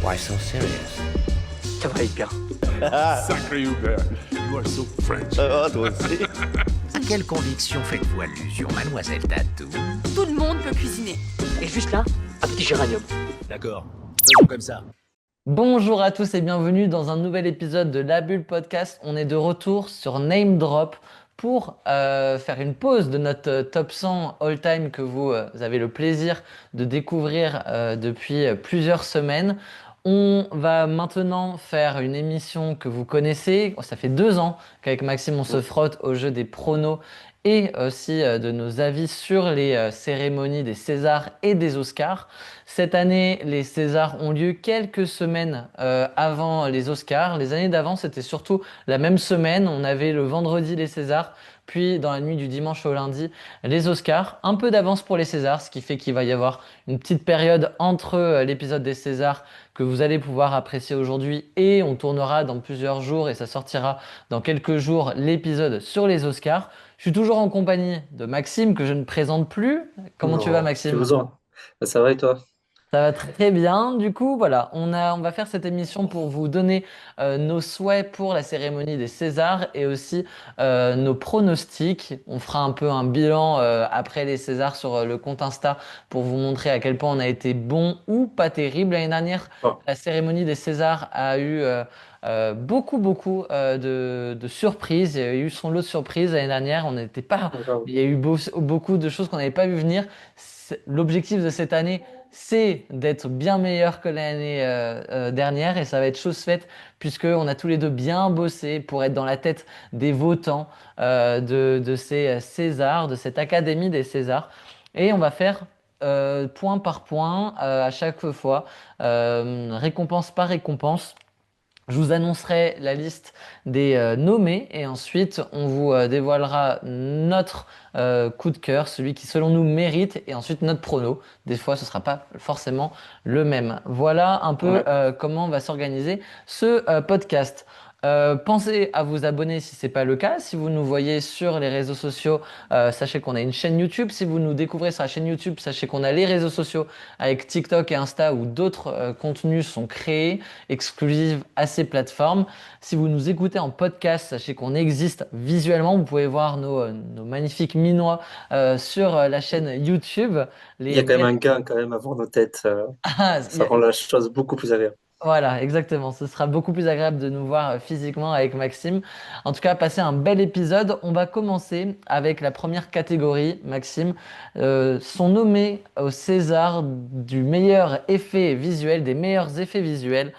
Why so serious? Ça va être bien. Sacré Hubert, you are so French. Ah, toi aussi. À quelle conviction faites-vous allusion, mademoiselle Tatou? Tout le monde peut cuisiner. Et juste là, un petit géranium. D'accord, faisons comme ça. Bonjour à tous et bienvenue dans un nouvel épisode de La Bulle Podcast. On est de retour sur Name Drop pour faire une pause de notre top 100 all-time que vous avez le plaisir de découvrir depuis plusieurs semaines. On va maintenant faire une émission que vous connaissez. Ça fait 2 ans qu'avec Maxime on se frotte au jeu des pronos et aussi de nos avis sur les cérémonies des Césars et des Oscars. Cette année, les Césars ont lieu quelques semaines avant les Oscars. Les années d'avant, c'était surtout la même semaine. On avait le vendredi les Césars, puis dans la nuit du dimanche au lundi, les Oscars. Un peu d'avance pour les Césars, ce qui fait qu'il va y avoir une petite période entre l'épisode des Césars que vous allez pouvoir apprécier aujourd'hui et on tournera dans plusieurs jours et ça sortira dans quelques jours l'épisode sur les Oscars. Je suis toujours en compagnie de Maxime que je ne présente plus. Comment tu vas, Tu as Maxime? besoin. Ça va et toi? Ça va très bien. Du coup, voilà, on va faire cette émission pour vous donner nos souhaits pour la cérémonie des Césars et aussi nos pronostics. On fera un peu un bilan après les Césars sur le compte Insta pour vous montrer à quel point on a été bon ou pas terrible. L'année dernière, Oh. la cérémonie des Césars a eu beaucoup de surprises. Il y a eu son lot de surprises l'année dernière. On n'était pas. D'accord. Il y a eu beaucoup de choses qu'on n'avait pas vu venir. L'objectif de cette année, c'est d'être bien meilleur que l'année dernière et ça va être chose faite puisque on a tous les deux bien bossé pour être dans la tête des votants de ces Césars, de cette Académie des Césars. Et on va faire point par point à chaque fois, récompense par récompense. Je vous annoncerai la liste des nommés et ensuite on vous dévoilera notre coup de cœur, celui qui selon nous mérite et ensuite notre prono. Des fois ce sera pas forcément le même. Voilà un peu Ouais. comment va s'organiser ce podcast. Pensez à vous abonner si c'est pas le cas. Si vous nous voyez sur les réseaux sociaux, sachez qu'on a une chaîne YouTube. Si vous nous découvrez sur la chaîne YouTube, sachez qu'on a les réseaux sociaux avec TikTok et Insta où d'autres contenus sont créés exclusives à ces plateformes. Si vous nous écoutez en podcast, sachez qu'on existe visuellement. Vous pouvez voir nos magnifiques minois sur la chaîne YouTube. Il y a quand même un gain quand même avant nos têtes. Ah, Ça rend la chose beaucoup plus agréable. voilà, exactement. Ce sera beaucoup plus agréable de nous voir physiquement avec Maxime. En tout cas, passer un bel épisode. On va commencer avec la première catégorie, Maxime. Sont nommés au César du meilleur effet visuel, des meilleurs effets visuels.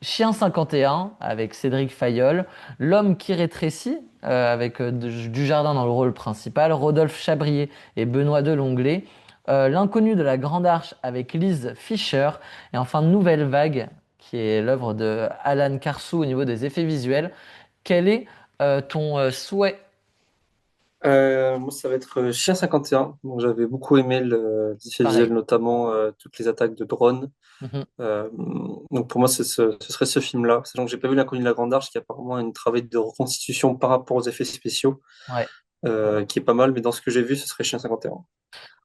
Chien 51 avec Cédric Fayolle, L'homme qui rétrécit avec Dujardin dans le rôle principal, Rodolphe Chabrier et Benoît Delonglet, L'inconnu de la Grande Arche avec Lise Fischer, et enfin Nouvelle Vague, qui est l'œuvre de Alan Carsou au niveau des effets visuels. Quel est ton souhait? Moi, ça va être Chien 51. Donc, j'avais beaucoup aimé l'effet visuel, Pareil. notamment toutes les attaques de drones. Mhm. Euh, donc, pour moi, ce serait ce film-là. Sachant que j'ai pas vu L'inconnu de la Grande Arche, qui est apparemment un travail de reconstitution par rapport aux effets spéciaux, Ouais. qui est pas mal. Mais dans ce que j'ai vu, ce serait Chien 51.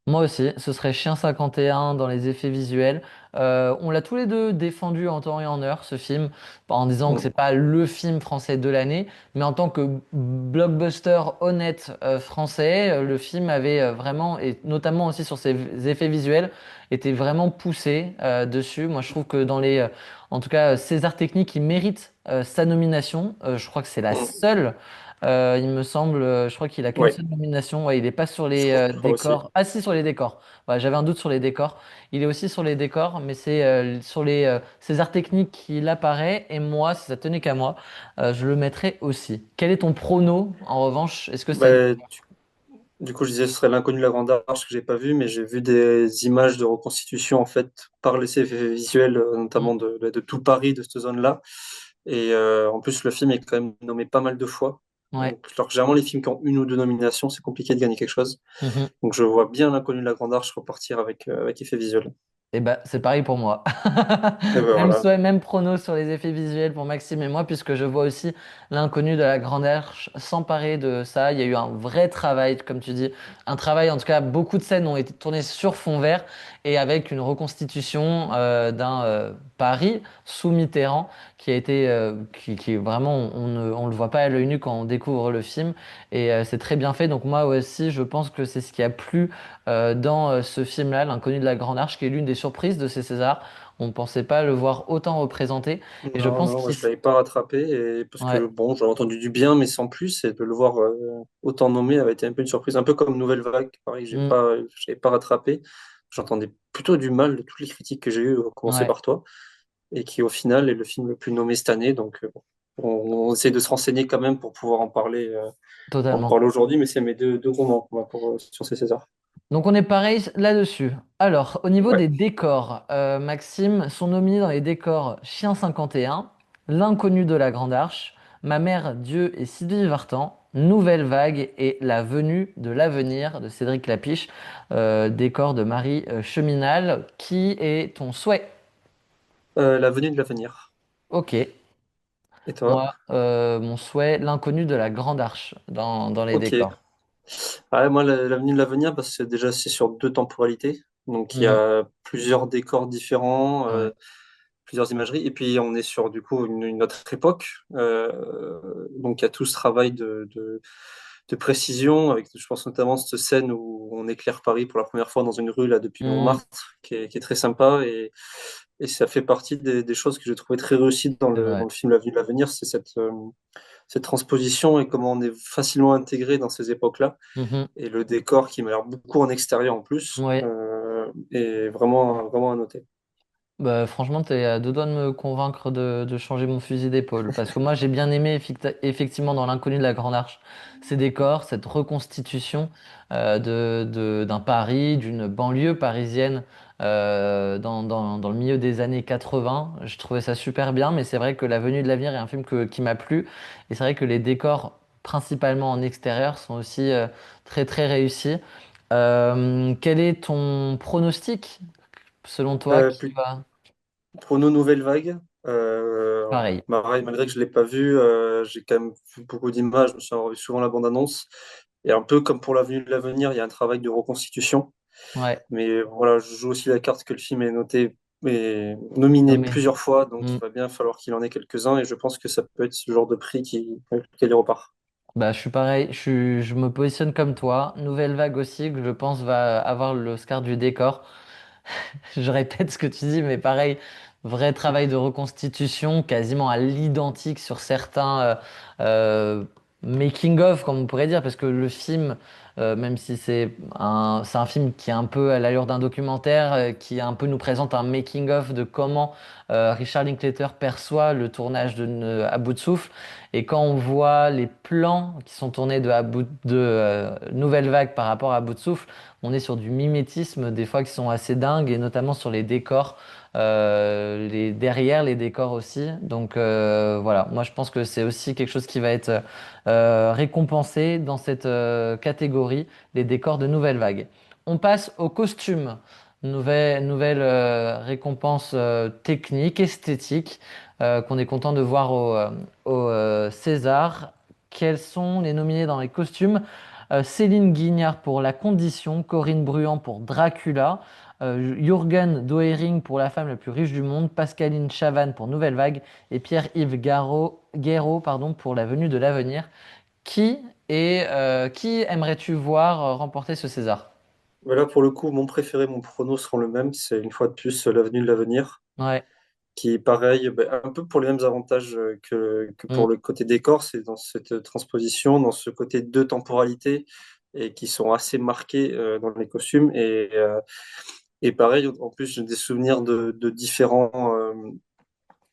Moi aussi, ce serait Chien 51 dans les effets visuels. On l'a tous les deux défendu en temps et en heure, ce film, en disant que c'est Mm. pas le film français de l'année, mais en tant que blockbuster honnête français, le film avait vraiment, et notamment aussi sur ses effets visuels, était vraiment poussé dessus. Moi, je trouve que dans en tout cas, César Technique, il mérite sa nomination. Je crois que c'est la Mm. seule. Il me semble, je crois qu'il a qu'une Ouais, seule nomination. Ouais, il n'est pas sur je les crois, je crois aussi. décors. Ah si, sur les décors. Ouais, j'avais un doute sur les décors. Il est aussi sur les décors, mais c'est sur les César techniques qu'il apparaît. Et moi, si ça tenait qu'à moi, je le mettrais aussi. Quel est ton prono, en revanche? Est-ce que c'est... Bah, du coup, je disais, ce serait L'inconnu de la Grande Arche que j'ai pas vu, mais j'ai vu des images de reconstitution en fait par les effets visuels, Hmm. notamment de tout Paris, de cette zone-là. Et en plus, le film est quand même nommé pas mal de fois. Ouais. Donc, alors que généralement, les films qui ont une ou deux nominations, c'est compliqué de gagner quelque chose. Mhm. Donc, je vois bien L'inconnu de la Grande Arche repartir avec effets visuels. Eh ben, c'est pareil pour moi. Et ben Même voilà. souhait, même prono sur les effets visuels pour Maxime et moi, puisque je vois aussi l'inconnu de la Grande Arche s'emparer de ça. Il y a eu un vrai travail, comme tu dis, un travail, en tout cas, beaucoup de scènes ont été tournées sur fond vert. et avec une reconstitution d'un Paris sous Mitterrand qui a été, qui vraiment, on le voit pas à l'œil nu quand on découvre le film, et c'est très bien fait. Donc moi aussi, je pense que c'est ce qui a plu dans ce film-là, L'Inconnu de la Grande Arche, qui est l'une des surprises de ces Césars. On ne pensait pas le voir autant représenté, et je Non, pense non, moi, qu'il... je l'avais pas rattrapé et parce Ouais. que bon, j'avais entendu du bien, mais sans plus, et de le voir autant nommé avait été un peu une surprise, un peu comme Nouvelle Vague, pareil, Mm. j'avais pas rattrapé. J'entendais plutôt du mal de toutes les critiques que j'ai eues, à commencer Ouais, par toi, et qui au final est le film le plus nommé cette année. Donc on essaie de se renseigner quand même pour pouvoir en totalement. parler aujourd'hui, mais c'est mes deux romans moi, sur ces Césars. Donc on est pareil là-dessus. Alors, au niveau Ouais. des décors, Maxime, sont nominés dans les décors Chien 51, L'inconnu de la Grande Arche, Ma mère, Dieu et Sylvie Vartan, Nouvelle Vague et La venue de l'avenir de Cédric Lapiche, décor de Marie Cheminal. Qui est ton souhait? La venue de l'avenir. Ok. Et toi? Moi, mon souhait, L'inconnu de la Grande Arche dans les Ok. décors. Ouais, moi, l'avenue de l'avenir, parce que déjà, c'est sur deux temporalités. Donc, il y Mhm. a plusieurs décors différents, Ouais. plusieurs imageries. Et puis, on est sur, du coup, une autre époque. Donc, il y a tout ce travail de précision, avec, je pense notamment, cette scène où on éclaire Paris pour la première fois dans une rue, là, depuis Mhm. Montmartre, qui est très sympa. Et ça fait partie des choses que j'ai trouvé très réussies dans C'est dans vrai. le film L'avenue de l'avenir, c'est cette transposition et comment on est facilement intégré dans ces époques-là. Mhm. Et le décor qui m'a l'air beaucoup en extérieur en plus, Ouais. est vraiment à noter. Bah, franchement, t'es à deux doigts de me convaincre de changer mon fusil d'épaule. Parce que moi, j'ai bien aimé effectivement dans L'inconnu de la Grande Arche ces décors, cette reconstitution d'un Paris, d'une banlieue parisienne dans le milieu des années 80. Je trouvais ça super bien, mais c'est vrai que La Venue de l'avenir est un film qui m'a plu. Et c'est vrai que les décors, principalement en extérieur, sont aussi très très réussis. Quel est ton pronostic selon toi Euh, qui plus, va? Chrono Nouvelle Vague, Pareil. malgré que je ne l'ai pas vu, j'ai quand même vu beaucoup d'images, je me suis revu souvent la bande-annonce. Et un peu comme pour l'avenue de l'avenir, il y a un travail de reconstitution. Ouais. Mais voilà, je joue aussi la carte que le film est noté et nominé Nommé. plusieurs fois, donc Mm. il va bien falloir qu'il en ait quelques-uns. Et je pense que ça peut être ce genre de prix avec lequel il repart. Bah, je suis pareil. Je me positionne comme toi. Nouvelle vague aussi, que je pense va avoir l'Oscar du décor. Je répète ce que tu dis, mais pareil, vrai travail de reconstitution, quasiment à l'identique sur certains euh, making-of, comme on pourrait dire, parce que le film, même si c'est un film qui est un peu à l'allure d'un documentaire, qui un peu nous présente un making-of de comment Richard Linklater perçoit le tournage À bout de souffle. Et quand on voit les plans qui sont tournés de Nouvelle Vague par rapport à Bout de souffle, on est sur du mimétisme des fois qui sont assez dingues et notamment sur les décors, derrière les décors aussi. Donc voilà, moi je pense que c'est aussi quelque chose qui va être récompensé dans cette catégorie, les décors de Nouvelle Vague. On passe aux costumes. Nouvelle récompense technique, esthétique, qu'on est content de voir au César. Quels sont les nominés dans les costumes? Céline Guignard pour La Condition, Corinne Bruand pour Dracula, Jürgen Doering pour La femme la plus riche du monde, Pascaline Chavannes pour Nouvelle Vague et Pierre-Yves Guéraud, pardon, pour La venue de l'avenir. Qui aimerais-tu voir remporter ce César? Voilà, pour le coup, mon préféré, mon prono seront le même. C'est une fois de plus l'avenue de l'avenir, Ouais. qui est pareil, ben, un peu pour les mêmes avantages que Mm. pour le côté décor, c'est dans cette transposition, dans ce côté de temporalité, et qui sont assez marqués dans les costumes. Et pareil, en plus, j'ai des souvenirs de différents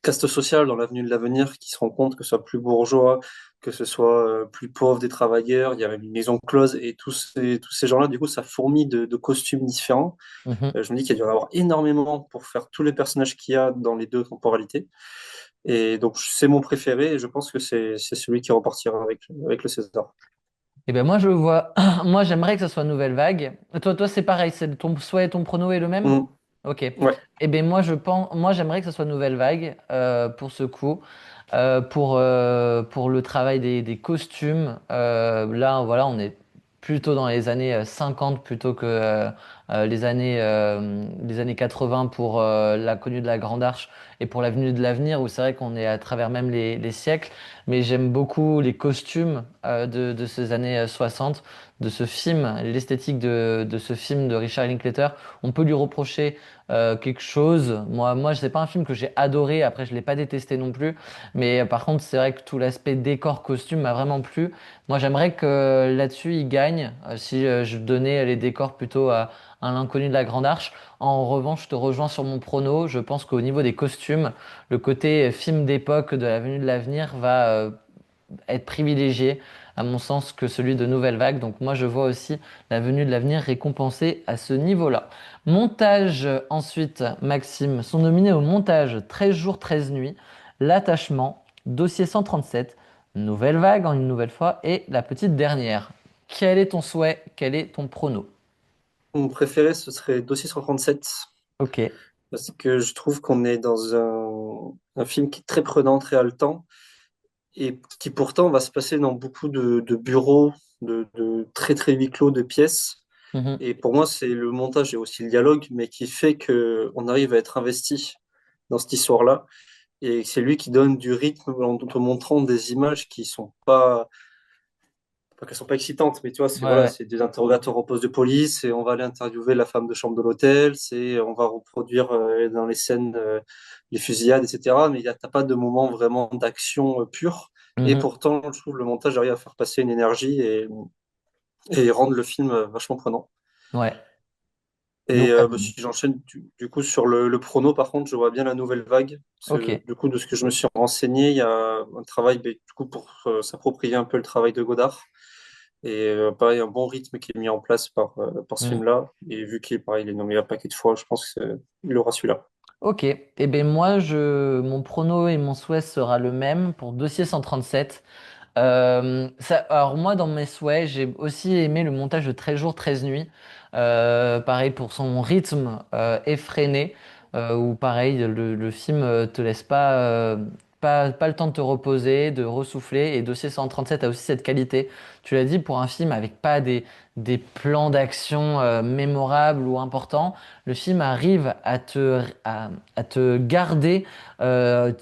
castes sociales dans l'avenue de l'avenir qui se rencontrent, que ce soit plus bourgeois, que ce soit plus pauvre des travailleurs. Il y a même une maison close et tous ces gens-là, du coup, ça fourmille de costumes différents. Mhm. Je me dis qu'il doit y en avoir énormément pour faire tous les personnages qu'il y a dans les deux temporalités. Et donc, c'est mon préféré et je pense que c'est celui qui repartira avec le César. Eh ben moi je vois, moi j'aimerais que ce soit Nouvelle Vague. Toi c'est pareil, c'est ton souhait et ton prono est le même? Mm, Ok. ouais. Eh bien, moi, j'aimerais que ce soit Nouvelle Vague pour ce coup, pour le travail des costumes. Là, voilà, on est plutôt dans les années 50 plutôt que les années 80 pour l'inconnu de la Grande Arche et pour l'avenue de l'avenir, où c'est vrai qu'on est à travers même les siècles. Mais j'aime beaucoup les costumes de ces années 60, de ce film, l'esthétique de ce film de Richard Linklater. On peut lui reprocher quelque chose. Moi, c'est pas un film que j'ai adoré. Après, je l'ai pas détesté non plus. Mais par contre, c'est vrai que tout l'aspect décor costume m'a vraiment plu. Moi, j'aimerais que là-dessus, il gagne. Si je donnais les décors plutôt à l'inconnu de la Grande Arche. En revanche, je te rejoins sur mon prono. Je pense qu'au niveau des costumes, le côté film d'époque de l'Avenue de l'Avenir va être privilégié, à mon sens, que celui de Nouvelle Vague. Donc moi, je vois aussi l'Avenue de l'Avenir récompensée à ce niveau-là. Montage, ensuite, Maxime, sont nominés au montage 13 jours, 13 nuits, L'attachement, Dossier 137, Nouvelle Vague, en une nouvelle fois, et La Petite Dernière. Quel est ton souhait? Quel est ton prono? Mon préféré, ce serait Dossier 137, Ok. parce que je trouve qu'on est dans un film qui est très prenant, très haletant, et qui pourtant va se passer dans beaucoup de bureaux, de très très huis clos de pièces. Mhm. Et pour moi, c'est le montage et aussi le dialogue, mais qui fait que on arrive à être investi dans cette histoire-là. Et c'est lui qui donne du rythme en te montrant des images qui sont pas qu'elles sont pas excitantes, mais tu vois, c'est Ouais, voilà, ouais. c'est des interrogatoires au poste de police et on va aller interviewer la femme de chambre de l'hôtel, on va reproduire dans les scènes les fusillades, etc. Mais t'as pas de moment vraiment d'action pure. Et Mhm. pourtant, je trouve le montage arrive à faire passer une énergie et rendre le film vachement prenant. Ouais. Et Donc, ouais. si j'enchaîne du coup sur le prono, par contre, je vois bien la nouvelle vague. Parce Ok. que du coup, de ce que je me suis renseigné, il y a un travail du coup, pour s'approprier un peu le travail de Godard. Et pareil, un bon rythme qui est mis en place par ce Mhm. film-là. Et vu qu'il est pareil, il est nommé un paquet de fois, je pense qu'il aura celui-là. Ok, eh bien moi, mon prono et mon souhait sera le même pour Dossier 137. Alors moi, dans mes souhaits, j'ai aussi aimé le montage de 13 jours, 13 nuits. Pareil pour son rythme effréné, où pareil, le film te laisse pas le temps de te reposer, de ressouffler. Et Dossier 137 a aussi cette qualité. Tu l'as dit, pour un film avec pas des plans d'action mémorables ou importants, le film arrive à te garder euh,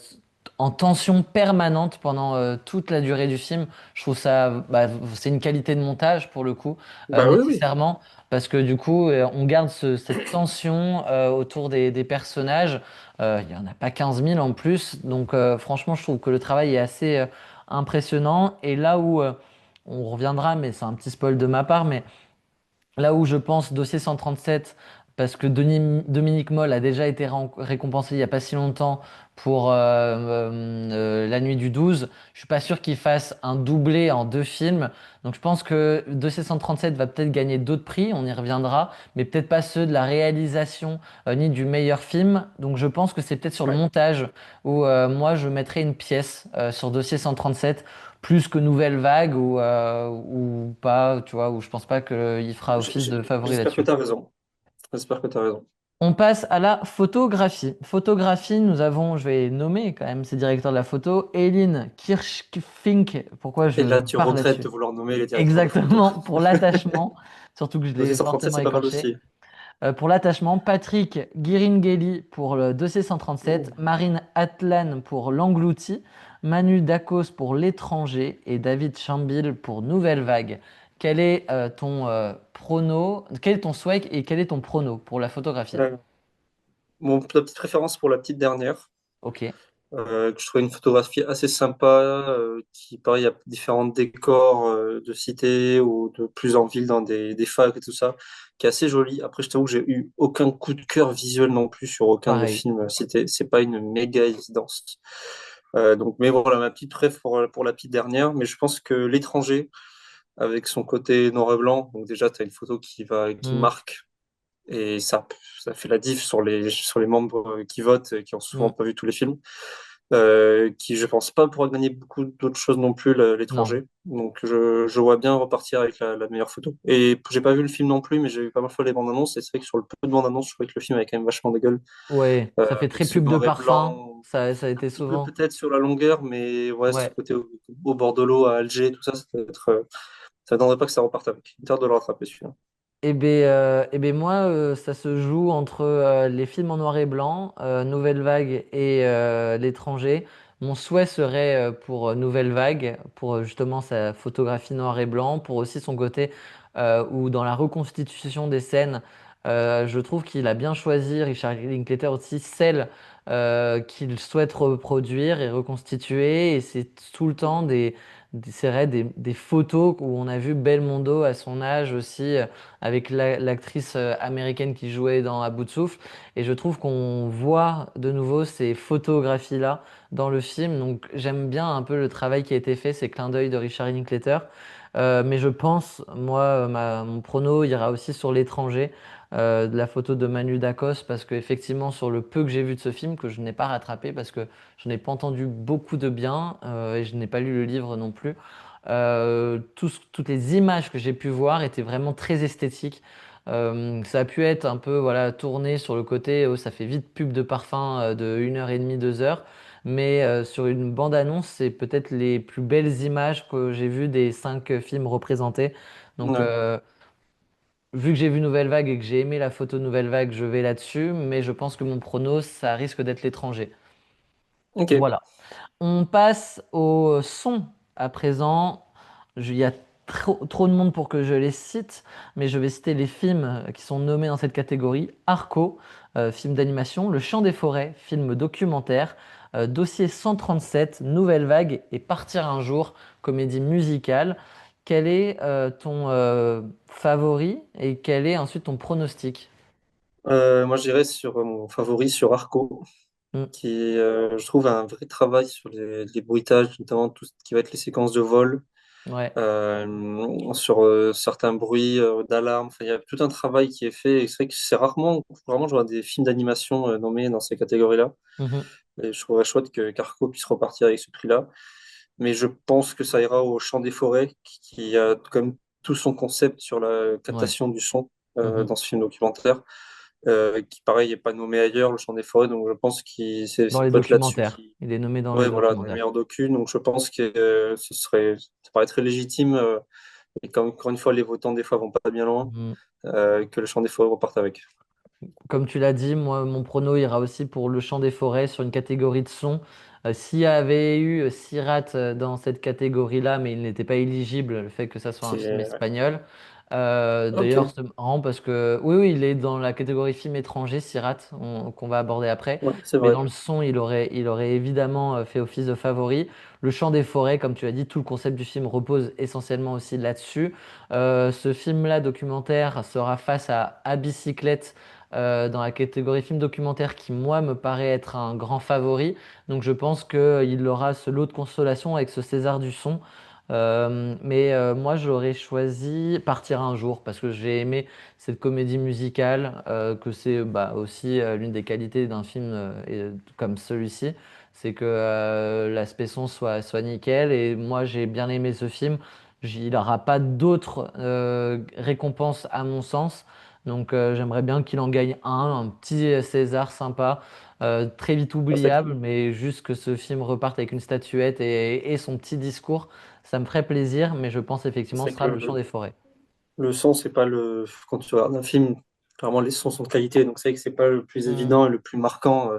en tension permanente pendant toute la durée du film. Je trouve ça, bah, c'est une qualité de montage pour le coup, Bah oui, oui. nécessairement, parce que du coup, on garde cette tension autour des personnages. Il y en a pas 15 000 en plus, donc franchement, je trouve que le travail est assez impressionnant. Et là où on reviendra, mais c'est un petit spoil de ma part, mais là où je pense dossier 137, parce que Dominique Moll a déjà été récompensé il n'y a pas si longtemps pour La Nuit du 12, je suis pas sûr qu'il fasse un doublé en deux films. Donc je pense que dossier 137 va peut-être gagner d'autres prix, on y reviendra, mais peut-être pas ceux de la réalisation ni du meilleur film. Donc je pense que c'est peut-être sur le Ouais. montage où moi je mettrais une pièce sur dossier 137 plus que Nouvelle Vague ou pas, tu vois, où je pense pas qu'il fera J- office j- de favori J'espère que là-dessus. tu as raison. J'espère que tu as raison. On passe à la photographie. Photographie, nous avons, je vais nommer quand même ces directeurs de la photo, Eileen Kirchfink, pourquoi Et je là, tu parle regrettes de là-dessus? vouloir nommer les directeurs de photo. Exactement, pour l'attachement, surtout que je Dossier l'ai 137, fortement c'est pas mal écorché. aussi. Pour l'attachement, Patrick Guiringhelli pour le dossier 137, Oh. Marine Atlan pour l'englouti, Manu Dacos pour l'étranger et David Chambil pour Nouvelle Vague. Quel est ton prono, quel est ton souhait et quel est ton prono pour la photographie? Mon la petite préférence pour la petite dernière. Ok. Que je trouvais une photographie assez sympa, qui, pareil, a différents décors de cités ou de plus en ville dans des facs et tout ça, qui est assez joli. Après, je t'avoue que j'ai eu aucun coup de cœur visuel non plus sur aucun des Pareil. films cités. C'est pas une méga évidence. Donc, mais voilà, ma petite préf pour la petite dernière. Mais je pense que l'étranger, avec son côté noir et blanc, donc déjà, tu as une photo qui Hmm, marque. Et ça fait la diff sur les membres qui votent, qui ont souvent hmm. pas vu tous les films, qui, je pense pas, pourra gagner beaucoup d'autres choses non plus, Non. l'étranger. Donc, je vois bien repartir avec la meilleure photo. Et j'ai pas vu le film non plus, mais j'ai vu pas mal de fois les bandes annonces. Et c'est vrai que sur le peu de bandes annonces, je trouvais que le film avait quand même vachement de gueule. Ouais, ça fait Avec très ce pub de noir et parfum. blanc, Ça a un été petit peu souvent. peut-être sur la longueur, mais ouais, ce Ouais. côté au bord de l'eau, à Alger, tout ça, ça doit être, ça ne pas que ça reparte avec. Une terre de le rattraper, celui-là. Moi, ça se joue entre les films en noir et blanc, Nouvelle Vague et L'étranger. Mon souhait serait pour Nouvelle Vague, pour justement sa photographie noir et blanc, pour aussi son côté où dans la reconstitution des scènes, je trouve qu'il a bien choisi, Richard Linklater aussi, celles qu'il souhaite reproduire et reconstituer. Et c'est tout le temps des photos où on a vu Belmondo à son âge aussi avec l'actrice américaine qui jouait dans À bout de souffle. Et je trouve qu'on voit de nouveau ces photographies-là dans le film. Donc j'aime bien un peu le travail qui a été fait, ces clins d'œil de Richard Linklater. Mais je pense, moi, mon prono ira aussi sur L'étranger, de la photo de Manu Dacos, parce qu'effectivement, sur le peu que j'ai vu de ce film, que je n'ai pas rattrapé, parce que je n'ai pas entendu beaucoup de bien, et je n'ai pas lu le livre non plus. Toutes les images que j'ai pu voir étaient vraiment très esthétiques. Ça a pu être un peu voilà, tourné sur le côté, oh, ça fait vite pub de parfum de 1 heure et demie, 2 heures. Mais sur une bande-annonce, c'est peut-être les plus belles images que j'ai vues des 5 films représentés. Donc, Ouais. vu que j'ai vu Nouvelle Vague et que j'ai aimé la photo Nouvelle Vague, je vais là-dessus. Mais je pense que mon prono, ça risque d'être L'étranger. Ok. Voilà. On passe au son à présent. Il y a trop de monde pour que je les cite, mais je vais citer les films qui sont nommés dans cette catégorie. Arco, film d'animation, Le Chant des forêts, film documentaire, Dossier 137, Nouvelle Vague et Partir un jour, comédie musicale. Quel est ton favori et quel est ensuite ton pronostic? Moi, j'irais sur mon favori, sur Arco, Hmm, qui, je trouve, a un vrai travail sur les bruitages, notamment tout ce qui va être les séquences de vol, ouais. sur certains bruits d'alarme. Enfin, il y a tout un travail qui est fait. Et c'est vrai que c'est rarement, je vois des films d'animation nommés dans ces catégories-là. Mhm. Et je trouverais chouette que Carco puisse repartir avec ce prix-là. Mais je pense que ça ira au Chant des forêts, qui a comme tout son concept sur la Ouais. captation du son Mhm. dans ce film documentaire, qui pareil n'est pas nommé ailleurs, le Chant des forêts. Donc je pense que Dans les peut être là-dessus documentaires. qui, Il est nommé dans les ouais, voilà, dans les documentaires. meilleurs docus. Donc je pense que ça paraît très légitime. Et comme, encore une fois, les votants des fois vont pas bien loin, Mhm. que le Chant des forêts reparte avec. Comme tu l'as dit, moi, mon prono ira aussi pour le chant des forêts sur une catégorie de son. S'il y avait eu Sirat dans cette catégorie-là, mais il n'était pas éligible, le fait que ça soit un film Ouais. espagnol. D'ailleurs, Ok, c'est marrant parce que oui, oui, il est dans la catégorie film étranger, Sirat, qu'on va aborder après. ouais, c'est Mais vrai. dans le son, il aurait évidemment fait office de favori. Le chant des forêts, comme tu as dit, tout le concept du film repose essentiellement aussi là-dessus. Ce film-là, documentaire, sera face à Bicyclette dans la catégorie film documentaire qui, moi, me paraît être un grand favori. Donc je pense qu'il aura ce lot de consolation avec ce César du son. Mais moi, j'aurais choisi Partir un jour parce que j'ai aimé cette comédie musicale, que c'est bah, aussi l'une des qualités d'un film comme celui-ci. C'est que l'aspect son soit nickel. Et moi, j'ai bien aimé ce film. Il n'aura pas d'autres récompenses à mon sens. Donc j'aimerais bien qu'il en gagne un petit César sympa, très vite Ah, c'est que oubliable, mais juste que ce film reparte avec une statuette et son petit discours, ça me ferait plaisir, mais je pense effectivement que c'est ce que sera Le Chant des forêts. le son, c'est pas le. Quand tu regardes un film, clairement, les sons sont de qualité, donc c'est vrai que c'est pas le plus Hmm. évident et le plus marquant.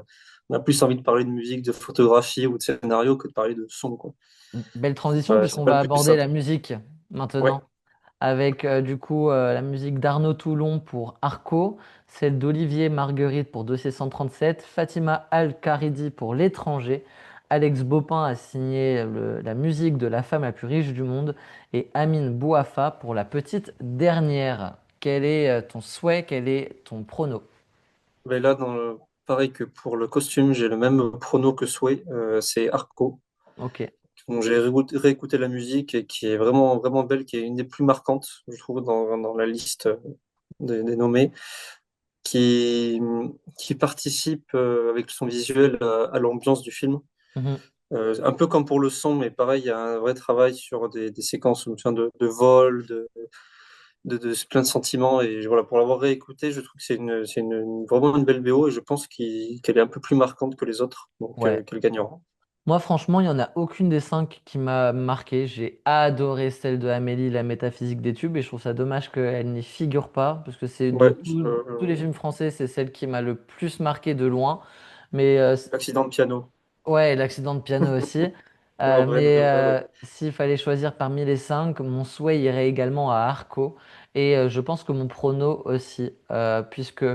On a plus envie de parler de musique, de photographie ou de scénario que de parler de son, quoi. Belle transition C'est puisqu'on pas le va plus aborder simple. la musique Ouais. maintenant, avec du coup la musique d'Arnaud Toulon pour Arco, celle d'Olivier Marguerite pour Dossier 137, Fatima Al-Karidi pour L'étranger, Alex Bopin a signé la musique de La femme la plus riche du monde et Amine Bouafa pour La petite dernière. Quel est ton souhait, quel est ton prono? Mais là, pareil que pour le costume, j'ai le même prono que souhait. C'est Arco. Ok, Donc, j'ai réécouté la musique et qui est vraiment, vraiment belle, qui est une des plus marquantes, je trouve, dans la liste des nommés, qui, qui participe avec son visuel à l'ambiance du film. Mhm. Un peu comme pour le son, mais pareil, il y a un vrai travail sur des séquences tiens, de vol, de plein de sentiments. Et voilà, pour l'avoir réécouté, je trouve que vraiment une belle BO et je pense qu'elle est un peu plus marquante que les autres, donc Ouais. qu'elle gagnera. Moi, franchement, il n'y en a aucune des cinq qui m'a marqué. J'ai adoré celle de Amélie, la métaphysique des tubes, et je trouve ça dommage qu'elle n'y figure pas, parce que c'est de Ouais, tous les films français, c'est celle qui m'a le plus marqué de loin. Mais l'accident de piano. ouais, et l'accident de piano aussi. En vrai de Mais vrai, ouais. s'il fallait choisir parmi les cinq, mon souhait irait également à Arco. Et je pense que mon prono aussi, puisque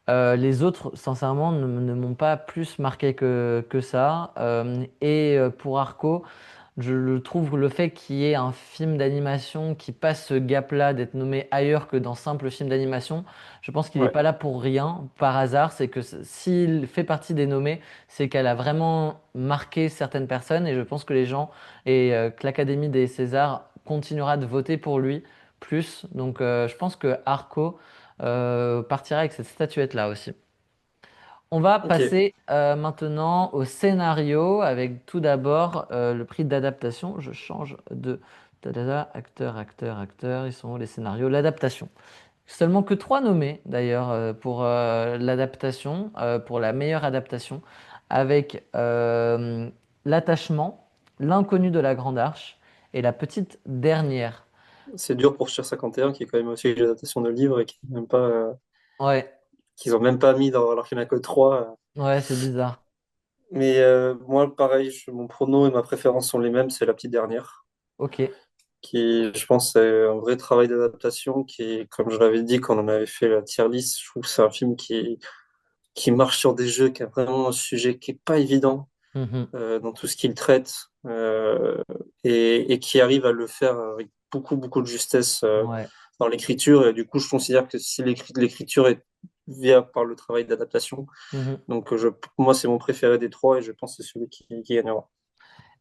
les autres, sincèrement, ne m'ont pas plus marqué que ça. Pour Arco, je le trouve le fait qu'il y ait un film d'animation qui passe ce gap-là d'être nommé ailleurs que dans simple film d'animation, je pense qu'il n'est Ouais, pas là pour rien, par hasard. C'est que s'il fait partie des nommés, c'est qu'elle a vraiment marqué certaines personnes et je pense que les gens et que l'Académie des Césars continuera de voter pour lui plus. Donc je pense que Arco partira avec cette statuette-là aussi. On va ok. passer maintenant au scénario avec tout d'abord le prix d'adaptation. Je change de acteur, acteur, acteur. Ils sont où les scénarios? L'adaptation. Seulement que trois nommés d'ailleurs pour l'adaptation, pour la meilleure adaptation, avec l'attachement, l'inconnu de la Grande Arche et la petite dernière. C'est dur pour Cher 51, qui est quand même aussi l'adaptation de livre et qui est même pas, Ouais, qu'ils ont même pas mis dans, alors qu'il n'y en a que trois. ouais, c'est bizarre. Mais moi, pareil, mon prono et ma préférence sont les mêmes, c'est la petite dernière, Ok. qui, je pense, c'est un vrai travail d'adaptation, qui, comme je l'avais dit quand on en avait fait la tier list, je trouve que c'est un film qui marche sur des jeux, qui a vraiment un sujet qui est pas évident Mhm. dans tout ce qu'il traite, et qui arrive à le faire avec beaucoup, beaucoup de justesse Ouais. dans l'écriture. Et du coup, je considère que si l'écriture est via par le travail d'adaptation, Mhm. donc pour moi, c'est mon préféré des trois et je pense que c'est celui qui gagnera.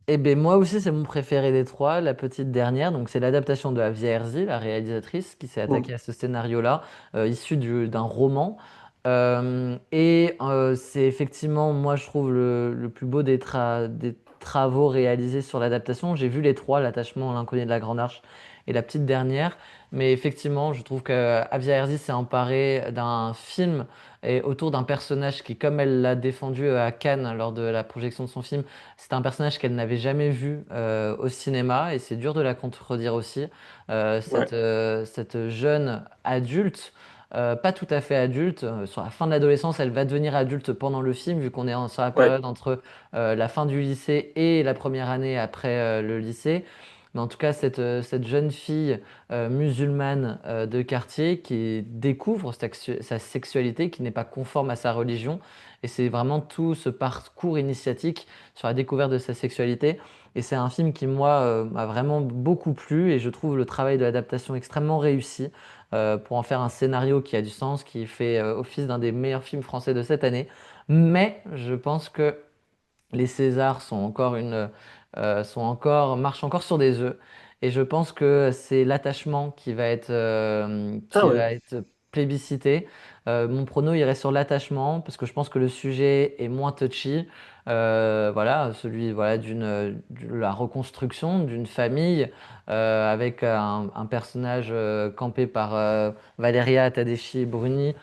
Eh bien, moi aussi, c'est mon préféré des trois, la petite dernière. Donc, c'est l'adaptation de Avia Herzi, la réalisatrice, qui s'est attaquée Mm. à ce scénario-là, issu d'un roman. C'est effectivement, moi, je trouve le plus beau des travaux réalisés sur l'adaptation. J'ai vu les trois, l'attachement, l'inconnu de la Grande Arche et la petite dernière. Mais effectivement, je trouve que Avia Herzi s'est emparée d'un film et autour d'un personnage qui, comme elle l'a défendu à Cannes lors de la projection de son film, c'est un personnage qu'elle n'avait jamais vu au cinéma et c'est dur de la contredire aussi. Ouais, Cette jeune adulte, pas tout à fait adulte, sur la fin de l'adolescence, elle va devenir adulte pendant le film, vu qu'on est sur la ouais, période entre la fin du lycée et la première année après le lycée. Mais en tout cas, cette jeune fille musulmane de quartier qui découvre sa sexualité, qui n'est pas conforme à sa religion. Et c'est vraiment tout ce parcours initiatique sur la découverte de sa sexualité. Et c'est un film qui, moi, m'a vraiment beaucoup plu et je trouve le travail de l'adaptation extrêmement réussi pour en faire un scénario qui a du sens, qui fait office d'un des meilleurs films français de cette année. Mais je pense que les Césars marchent encore sur des œufs. Et je pense que c'est l'attachement ah qui ouais, va être plébiscité. Mon prono irait sur l'attachement parce que je pense que le sujet est moins touchy. Voilà, celui voilà, de la reconstruction d'une famille avec un personnage campé par Valéria Tadeschi-Bruni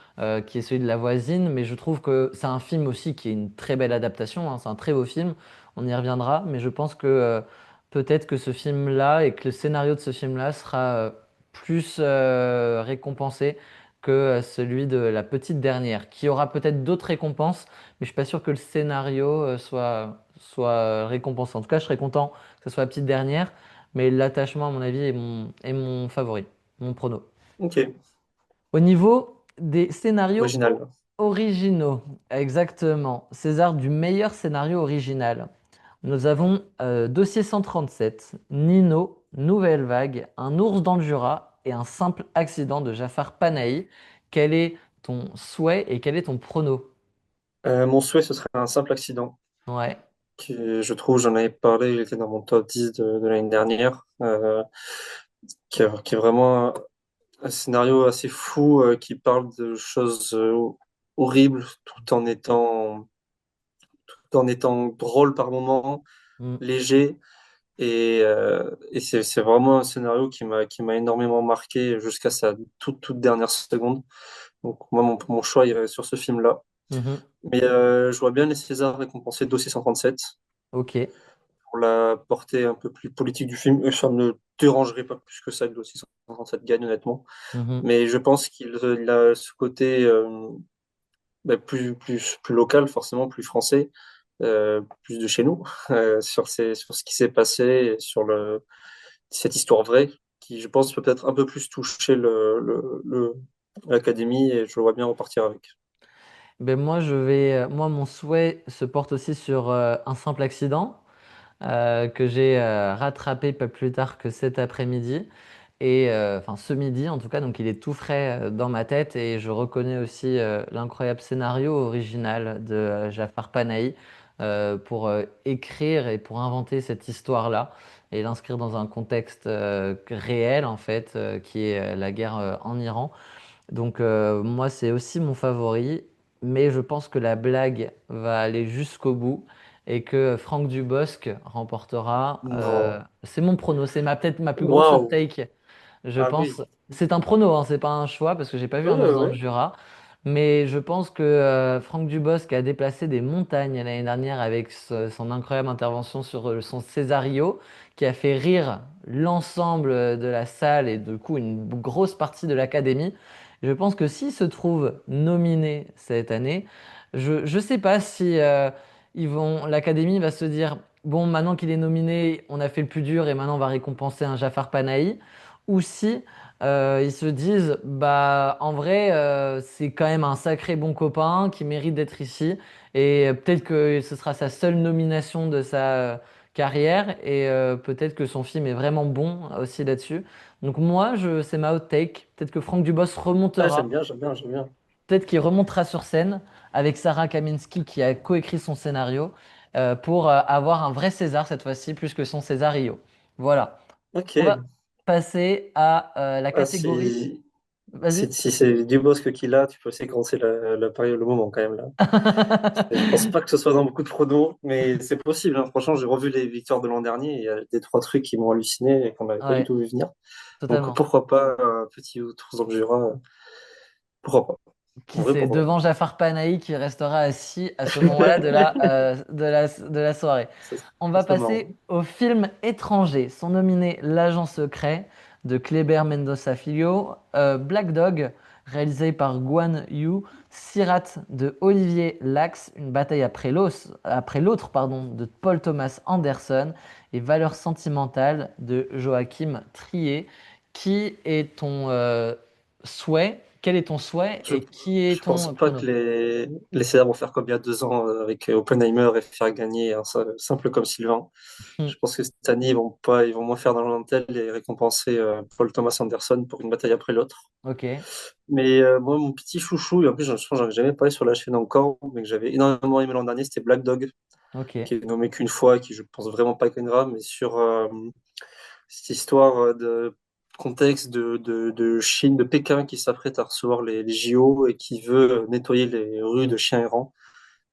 qui est celui de la voisine, mais je trouve que c'est un film aussi qui est une très belle adaptation, hein, c'est un très beau film, on y reviendra, mais je pense que peut-être que ce film-là et que le scénario de ce film-là sera plus récompensé que celui de la petite dernière, qui aura peut-être d'autres récompenses, mais je suis pas sûr que le scénario soit récompensé. En tout cas, je serais content que ce soit la petite dernière, mais l'attachement, à mon avis, est mon favori, mon prono. ok, Au niveau des scénarios original. originaux, exactement. César du meilleur scénario original. Nous avons Dossier 137, Nino, Nouvelle Vague, Un ours dans le Jura et Un simple accident de Jafar Panahi. Quel est ton souhait et quel est ton prono? Mon souhait, ce serait un simple accident, Ouais. qui, je trouve, j'en avais parlé, il était dans mon top 10 de l'année dernière, qui est vraiment un scénario assez fou, qui parle de choses horribles tout en étant drôle par moments, Mm. léger. Et c'est vraiment un scénario qui m'a énormément marqué jusqu'à sa toute dernière seconde. Donc, moi, mon choix irait sur ce film-là. Mhm. Mais je vois bien les Césars récompenser Dossier 137. Ok. pour la portée un peu plus politique du film. Et ça ne me dérangerait pas plus que ça que le 637 gagne, honnêtement. Mhm. Mais je pense qu'il a ce côté plus local, forcément, plus français, plus de chez nous, sur ce qui s'est passé, et sur cette histoire vraie, qui, je pense, peut être un peu plus toucher l'académie, et je le vois bien repartir avec. Ben moi, moi, mon souhait se porte aussi sur un simple accident que j'ai rattrapé pas plus tard que cet après-midi. Et enfin ce midi en tout cas, donc il est tout frais dans ma tête et je reconnais aussi l'incroyable scénario original de Jafar Panahi pour écrire et pour inventer cette histoire-là et l'inscrire dans un contexte réel en fait, qui est la guerre en Iran. Donc moi c'est aussi mon favori, mais je pense que la blague va aller jusqu'au bout et que Franck Dubosc remportera. Non. C'est mon prono, c'est peut-être ma plus grosse hot Waouh! take. Je Ah oui. pense, c'est un prono, hein, c'est pas un choix parce que j'ai pas vu Ouais, un ouais, os dans le ouais. Jura, mais je pense que Franck Dubosc a déplacé des montagnes l'année dernière avec son incroyable intervention sur son Césario, qui a fait rire l'ensemble de la salle et du coup une grosse partie de l'académie. Je pense que s'il se trouve nominé cette année, je sais pas si l'académie va se dire, bon, maintenant qu'il est nominé, on a fait le plus dur et maintenant on va récompenser un Jafar Panahi, ou si ils se disent, bah en vrai, c'est quand même un sacré bon copain qui mérite d'être ici et peut-être que ce sera sa seule nomination de sa carrière et peut-être que son film est vraiment bon aussi là-dessus. Donc moi, c'est ma hot take. Peut-être que Franck Dubos Ah, remontera, j'aime bien, j'aime bien, j'aime bien. peut-être qu'il remontera sur scène avec Sarah Kaminski qui a coécrit son scénario pour avoir un vrai César cette fois-ci plus que son Césario. Voilà. Ok. On va passer à la Ah, catégorie. si Vas-y. c'est Dubosc qui l'a, tu peux séquencer la période, le moment quand même là. Je pense pas que ce soit dans beaucoup de pronos, mais c'est possible, hein. Franchement, j'ai revu les victoires de l'an dernier, et il y a des trois trucs qui m'ont halluciné et qu'on n'avait pas du Ouais, tout vu venir. Donc totalement. pourquoi pas un petit tour dans le Jura, pourquoi pas. En Qui vrai, c'est? pourquoi pas. Devant Jafar Panahi qui restera assis à ce moment-là de la soirée. Ça, On ça va serait marrant. passer au film étranger. Sont nominés L'Agent secret de Kleber Mendoza Filho, Black Dog réalisé par Guan Yu, Sirat de Olivier Lax, Une bataille après l'autre pardon, de Paul Thomas Anderson et Valeurs sentimentales de Joachim Trier. Qui est ton souhait? Quel est ton souhait Je, et qui je est pense ton pas prono? que les Césars vont faire comme il y a 2 ans avec Oppenheimer et faire gagner un simple comme Sylvain. Hmm, Je pense que cette année, ils vont moins faire dans l'intel et récompenser Paul Thomas Anderson pour Une bataille après l'autre. ok, Mais moi, mon petit chouchou, et en plus, je pense que j'en ai jamais parlé sur la chaîne encore, mais que j'avais énormément aimé l'an dernier, c'était Black Dog, ok. qui est nommé qu'une fois et qui, je pense vraiment pas gagnera, mais sur cette histoire de contexte de Chine, de Pékin, qui s'apprête à recevoir les JO et qui veut nettoyer les rues Hmm, de chiens errants,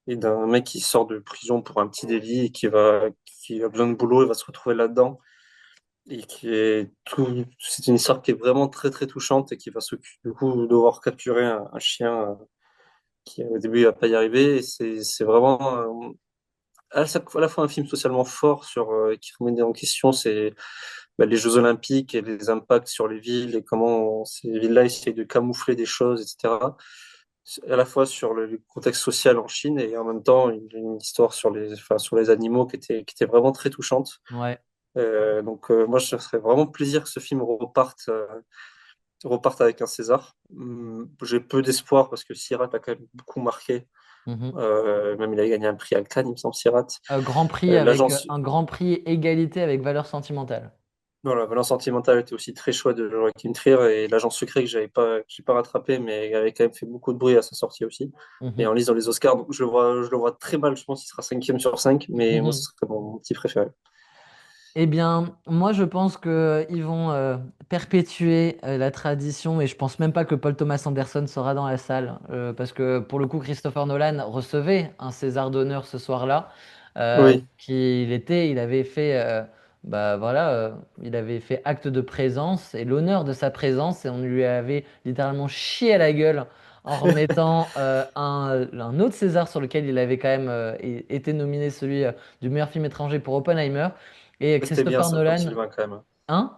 et d'un mec qui sort de prison pour un petit délit et qui a besoin de boulot et va se retrouver là-dedans. Et c'est une histoire qui est vraiment très très touchante et qui va s'occuper du coup devoir capturer un chien qui au début va pas y arriver. Et c'est vraiment à la fois un film socialement fort qui remet en question les Jeux Olympiques et les impacts sur les villes et comment ces villes-là essayent de camoufler des choses, etc. À la fois sur le contexte social en Chine et en même temps une histoire sur les animaux qui était vraiment très touchante. ouais. Donc moi, ça serait vraiment plaisir que ce film reparte avec un César. J'ai peu d'espoir parce que Sirat a quand même beaucoup marqué. Mhm. Même il a gagné un prix à Cannes, il me semble, Sirat. Grand Prix avec L'agence, un Grand Prix égalité avec valeur sentimentale. non, la Valence sentimentale était aussi très chouette de Joachim Trier et l'agent secret que j'ai pas rattrapé, mais avait quand même fait beaucoup de bruit à sa sortie aussi. Et Mhm. en lisant les Oscars, donc je le vois très mal. Je pense qu'il sera 5e sur 5, mais moi, ce Mhm. serait mon petit préféré. Eh bien, moi, je pense que ils vont perpétuer la tradition et je pense même pas que Paul Thomas Anderson sera dans la salle parce que pour le coup, Christopher Nolan recevait un César d'honneur ce soir-là. Oui, Il avait fait, bah voilà, il avait fait acte de présence et l'honneur de sa présence et on lui avait littéralement chié à la gueule en remettant un autre César sur lequel il avait quand même été nominé, celui du meilleur film étranger pour Oppenheimer. Et C'était bien Christopher ça comme Nolan, Sylvain quand même. hein?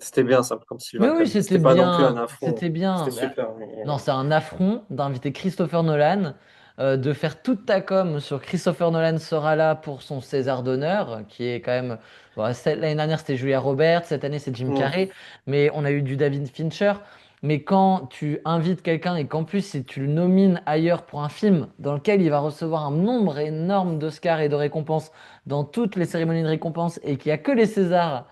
C'était bien ça comme Mais Sylvain quand oui, même. c'était C'était pas non plus un bien, affront. c'était bien. C'était Bah, super. Mais, non, c'est un affront d'inviter Christopher Nolan, de faire toute ta com sur Christopher Nolan sera là pour son César d'honneur, qui est quand même. Bon, l'année dernière, c'était Julia Roberts, cette année, c'est Jim mm. Carrey, mais on a eu du David Fincher. Mais quand tu invites quelqu'un et qu'en plus, si tu le nomines ailleurs pour un film dans lequel il va recevoir un nombre énorme d'Oscars et de récompenses dans toutes les cérémonies de récompenses et qu'il n'y a que les Césars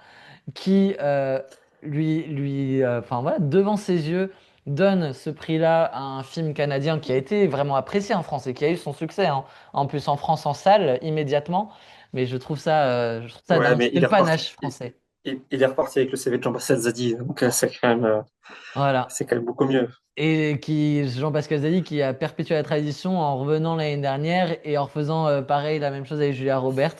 qui enfin voilà, devant ses yeux, donne ce prix-là à un film canadien qui a été vraiment apprécié en France et qui a eu son succès, hein. En plus en France en salle immédiatement. Mais je trouve ça Ouais, dingue. mais C'est le panache français. il est reparti avec le CV de Jean-Pascal Zadi. Donc Voilà. c'est quand même beaucoup mieux. Et qui, Jean-Pascal Zadi, qui a perpétué la tradition en revenant l'année dernière et en faisant pareil, la même chose avec Julia Roberts.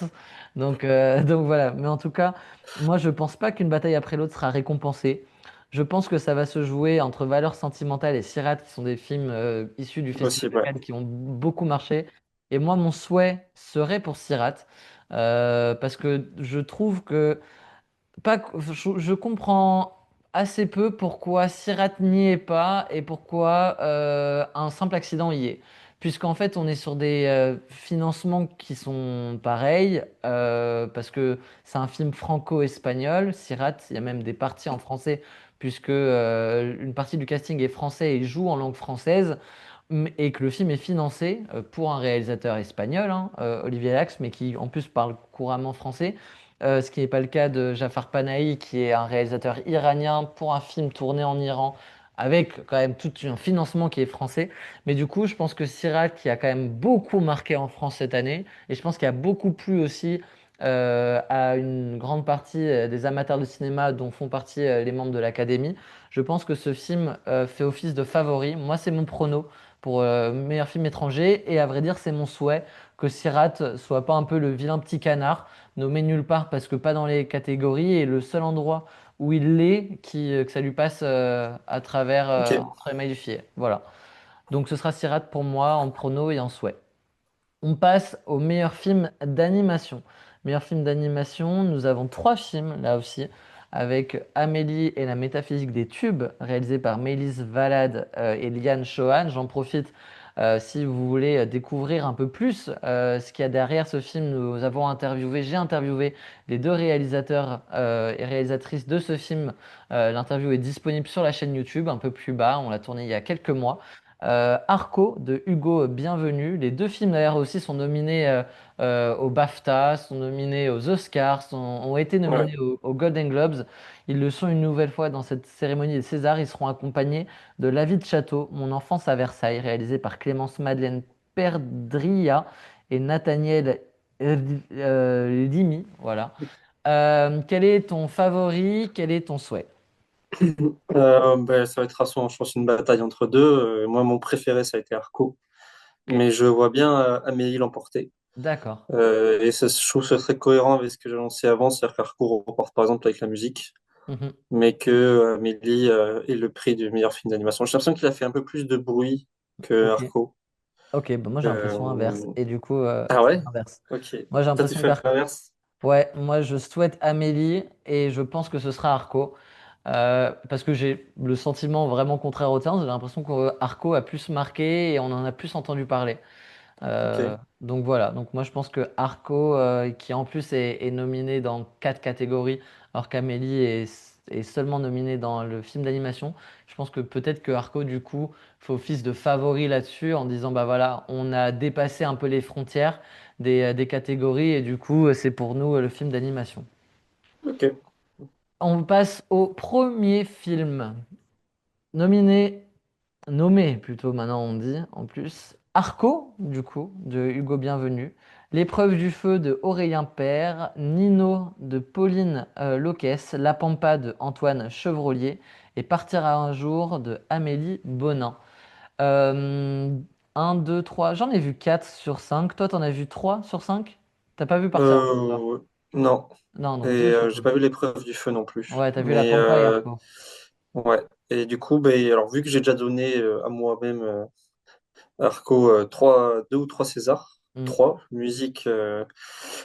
Donc, donc voilà. Mais en tout cas, moi, je pense pas qu'une bataille après l'autre sera récompensée. Je pense que ça va se jouer entre Valeurs sentimentales et Sirat, qui sont des films issus du Festival Possible, de ouais. Cannes qui ont beaucoup marché. Et moi, mon souhait serait pour Sirat, parce que je trouve que pas, je comprends assez peu pourquoi Sirat n'y est pas et pourquoi un simple accident y est. Puisqu'en fait, on est sur des financements qui sont pareils, parce que c'est un film franco-espagnol. Sirat, il y a même des parties en français, puisque une partie du casting est français et joue en langue française, et que le film est financé pour un réalisateur espagnol, hein, Olivier Lax, mais qui en plus parle couramment français. Ce qui n'est pas le cas de Jafar Panahi, qui est un réalisateur iranien pour un film tourné en Iran, avec quand même tout un financement qui est français. Mais du coup, je pense que Sirat, qui a quand même beaucoup marqué en France cette année, et je pense qu'il a beaucoup plu aussi à une grande partie des amateurs de cinéma dont font partie les membres de l'Académie, je pense que ce film fait office de favori. Moi, c'est mon prono pour meilleur film étranger, et à vrai dire, c'est mon souhait que Sirat soit pas un peu le vilain petit canard nommé nulle part parce que pas dans les catégories et le seul endroit où il l'est que ça lui passe à travers Ok. entre les mailles du filet. Voilà. Donc ce sera Sirat pour moi en prono et en souhait. On passe au meilleur film d'animation. Meilleur film d'animation, nous avons trois films là aussi, avec Amélie et la métaphysique des tubes, réalisé par Mélis Valade et Liane Chohan. J'en profite si vous voulez découvrir un peu plus ce qu'il y a derrière ce film. J'ai interviewé les deux réalisateurs et réalisatrices de ce film. L'interview est disponible sur la chaîne YouTube, un peu plus bas. On l'a tourné il y a quelques mois. Arco de Hugo Bienvenu. Les deux films d'ailleurs aussi sont nominés au BAFTA, sont nominés aux Oscars, ont été Ouais. nominés aux Golden Globes. Ils le sont une nouvelle fois dans cette cérémonie des Césars. Ils seront accompagnés de La vie de château, Mon enfance à Versailles, réalisé par Clémence Madeleine Perdria et Nathaniel Limy. Voilà. Quel est ton favori? Quel est ton souhait? Ben, ça va être je pense, une bataille entre deux. Moi, mon préféré, ça a été Arco. Ok, Mais je vois bien Amélie l'emporter. d'accord. Je trouve que ce serait cohérent avec ce que j'ai annoncé avant, c'est-à-dire qu'Arco reporte par exemple avec la musique, Mhm. mais que Amélie ait le prix du meilleur film d'animation. J'ai l'impression qu'il a fait un peu plus de bruit que Ok. Arco. Ok, bah moi j'ai l'impression inverse. Euh, Et du coup, Ah c'est ouais? l'inverse. Ok. Moi j'ai Toi, tu l'impression fais l'inverse? Ouais, moi je souhaite Amélie et je pense que ce sera Arco. Parce que j'ai le sentiment vraiment contraire au tien. J'ai l'impression qu'Arco a plus marqué et on en a plus entendu parler. Ok. Donc voilà, donc moi je pense que Arco, qui en plus est nominé dans quatre catégories, alors qu'Amélie est seulement nominée dans le film d'animation, je pense que peut-être que Arco du coup fait office de favori là-dessus en disant bah voilà, on a dépassé un peu les frontières des catégories et du coup c'est pour nous le film d'animation. Ok. On passe au premier film nominé. Nommé plutôt maintenant on dit en plus. Arco, du coup, de Hugo Bienvenu. L'épreuve du feu de Aurélien Père. Nino de Pauline Loquès. La Pampa de Antoine Chevrolier. Et Partira un jour de Amélie Bonin. Euh, 1, 2, 3. J'en ai vu 4 sur 5. Toi, t'en as vu 3 sur 5? T'as pas vu Partira un jour, toi? Non. Non, Et donc 2 sur j'ai 5. pas vu l'épreuve du feu non plus. Ouais, t'as vu La Mais Pampa et Arco. ouais. Et du coup, ben, alors, vu que j'ai déjà donné à moi-même, Arco, deux ou trois Césars, Hmm. trois, musique,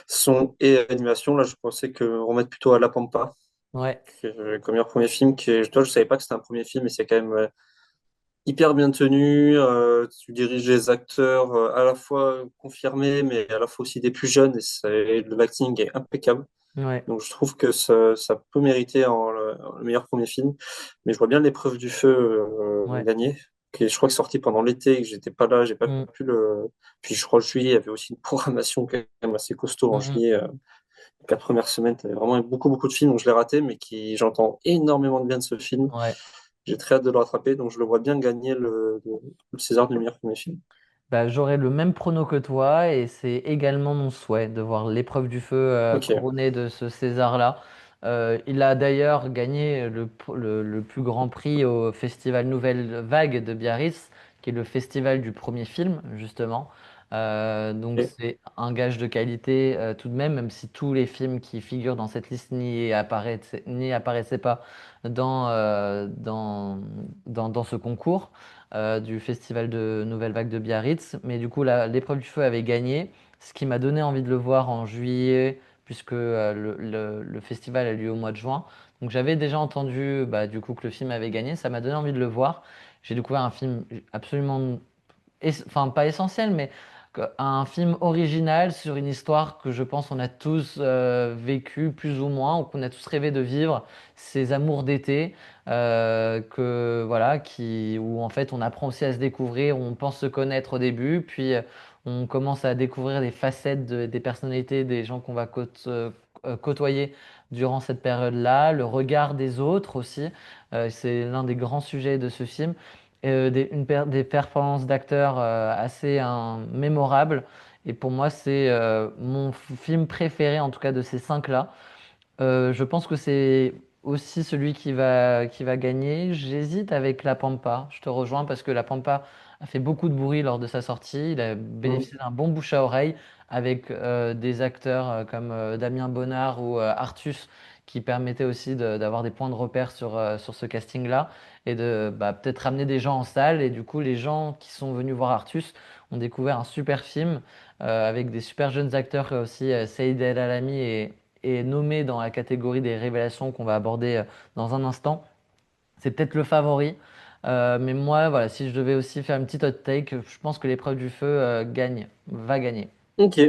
son et animation, là, je pensais que remettre plutôt à La Pampa, Ouais. comme meilleur premier film, toi, je savais pas que c'était un premier film, mais c'est quand même hyper bien tenu. Tu diriges les acteurs à la fois confirmés, mais à la fois aussi des plus jeunes, et l'acting est impeccable. Ouais. Donc je trouve que ça peut mériter le meilleur premier film. Mais je vois bien l'épreuve du feu Ouais. gagner. Je crois que c'est sorti pendant l'été, et que j'étais pas là, j'ai pas Hmm. pu le. Puis je crois que juillet, il y avait aussi une programmation quand même assez costaud en Hmm. juillet. Les 4 premières semaines, il y avait vraiment beaucoup, beaucoup de films, donc je l'ai raté, mais j'entends énormément de bien de ce film. Ouais. J'ai très hâte de le rattraper, donc je le vois bien gagner le César du meilleur premier film. Bah, j'aurais le même prono que toi et c'est également mon souhait de voir l'épreuve du feu Ok, couronnée de ce César-là. Il a d'ailleurs gagné le plus grand prix au Festival Nouvelle Vague de Biarritz, qui est le festival du premier film, justement. Donc ok, c'est un gage de qualité tout de même, même si tous les films qui figurent dans cette liste n'y apparaissaient pas dans ce concours du Festival de Nouvelle Vague de Biarritz. Mais du coup, l'épreuve du feu avait gagné, ce qui m'a donné envie de le voir en juillet, puisque le festival a lieu au mois de juin. Donc j'avais déjà entendu bah, du coup que le film avait gagné, ça m'a donné envie de le voir. J'ai découvert un film absolument enfin pas essentiel, mais un film original sur une histoire que je pense on a tous vécu plus ou moins, ou qu'on a tous rêvé de vivre, ces amours d'été, que voilà, où en fait on apprend aussi à se découvrir, on pense se connaître au début, puis on commence à découvrir des facettes des personnalités des gens qu'on va côtoyer durant cette période-là, le regard des autres aussi, c'est l'un des grands sujets de ce film des performances d'acteurs assez mémorables. Et pour moi, c'est mon film préféré, en tout cas de ces cinq-là. Je pense que c'est aussi celui qui va gagner. J'hésite avec La Pampa. Je te rejoins parce que La Pampa a fait beaucoup de bruit lors de sa sortie. Il a mm, bénéficié d'un bon bouche à oreille avec des acteurs comme Damien Bonnard ou Artus qui permettaient aussi d'avoir des points de repère sur ce casting-là et de bah, peut-être ramener des gens en salle. Et du coup, les gens qui sont venus voir Artus ont découvert un super film avec des super jeunes acteurs aussi, Saïd El Alami est nommé dans la catégorie des révélations qu'on va aborder dans un instant. C'est peut-être le favori. Mais moi, voilà, si je devais aussi faire une petite hot take, je pense que l'épreuve du feu va gagner. ok.